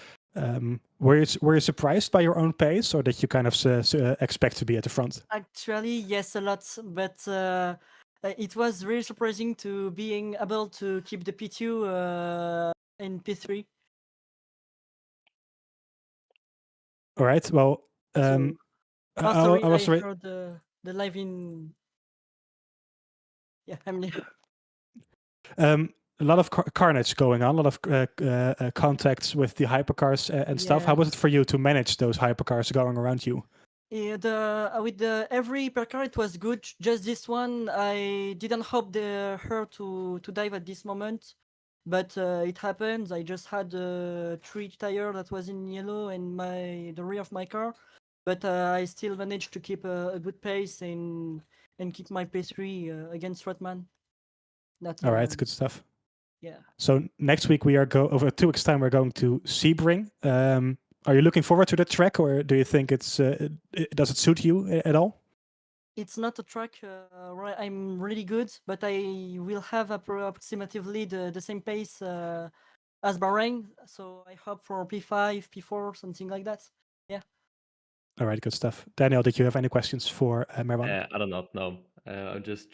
Were you surprised by your own pace, or did you kind of expect to be at the front? Actually, yes, a lot, but it was really surprising to being able to keep the P2 in P3. All right. Well, Sorry, I was I heard the live in. Yeah, I'm new. A lot of carnage going on, a lot of contacts with the hypercars and stuff. How was it for you to manage those hypercars going around you? Yeah, with every hypercar it was good. Just this one, I didn't hope her to dive at this moment, but it happened. I just had a 3 tire that was in yellow and the rear of my car, but I still managed to keep a good pace and keep my P3 against Rotman. All right, good stuff. Yeah. So next week we are over 2 weeks' time. We're going to Sebring. Are you looking forward to the track, or do you think does it suit you at all? It's not a track where I'm really good, but I will have approximately the same pace as Bahrain. So I hope for P5, P4, something like that. Yeah. All right, good stuff. Daniel, did you have any questions for Mervan? I don't know. No, I'm just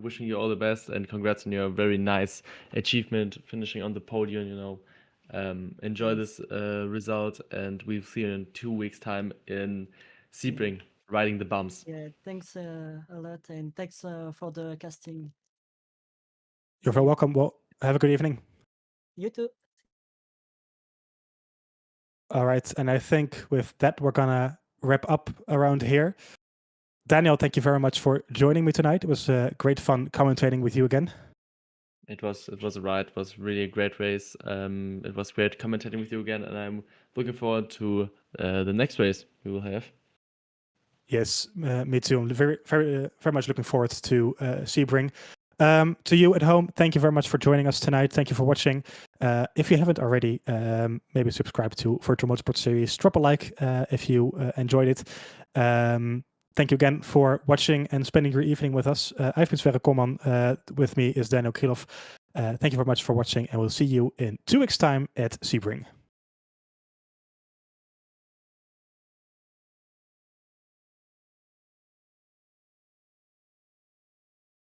wishing you all the best and congrats on your very nice achievement, finishing on the podium. Enjoy this result, and we'll see you in 2 weeks' time in Sebring, riding the bumps. Yeah, thanks a lot, and thanks for the casting. You're very welcome. Well, have a good evening. You too. All right, and I think with that we're gonna wrap up around here. Daniel, thank you very much for joining me tonight. It was great fun commentating with you again. It was a ride. It was really a great race. It was great commentating with you again, and I'm looking forward to the next race we will have. Yes, me too. I'm very much looking forward to Sebring. To you at home, thank you very much for joining us tonight. Thank you for watching. If you haven't already, maybe subscribe to Virtual Motorsport Series. Drop a like if you enjoyed it. Thank you again for watching and spending your evening with us. I've been Sverre Komman. With me is Daniel Krylov. Thank you very much for watching, and we'll see you in 2 weeks' time at Sebring.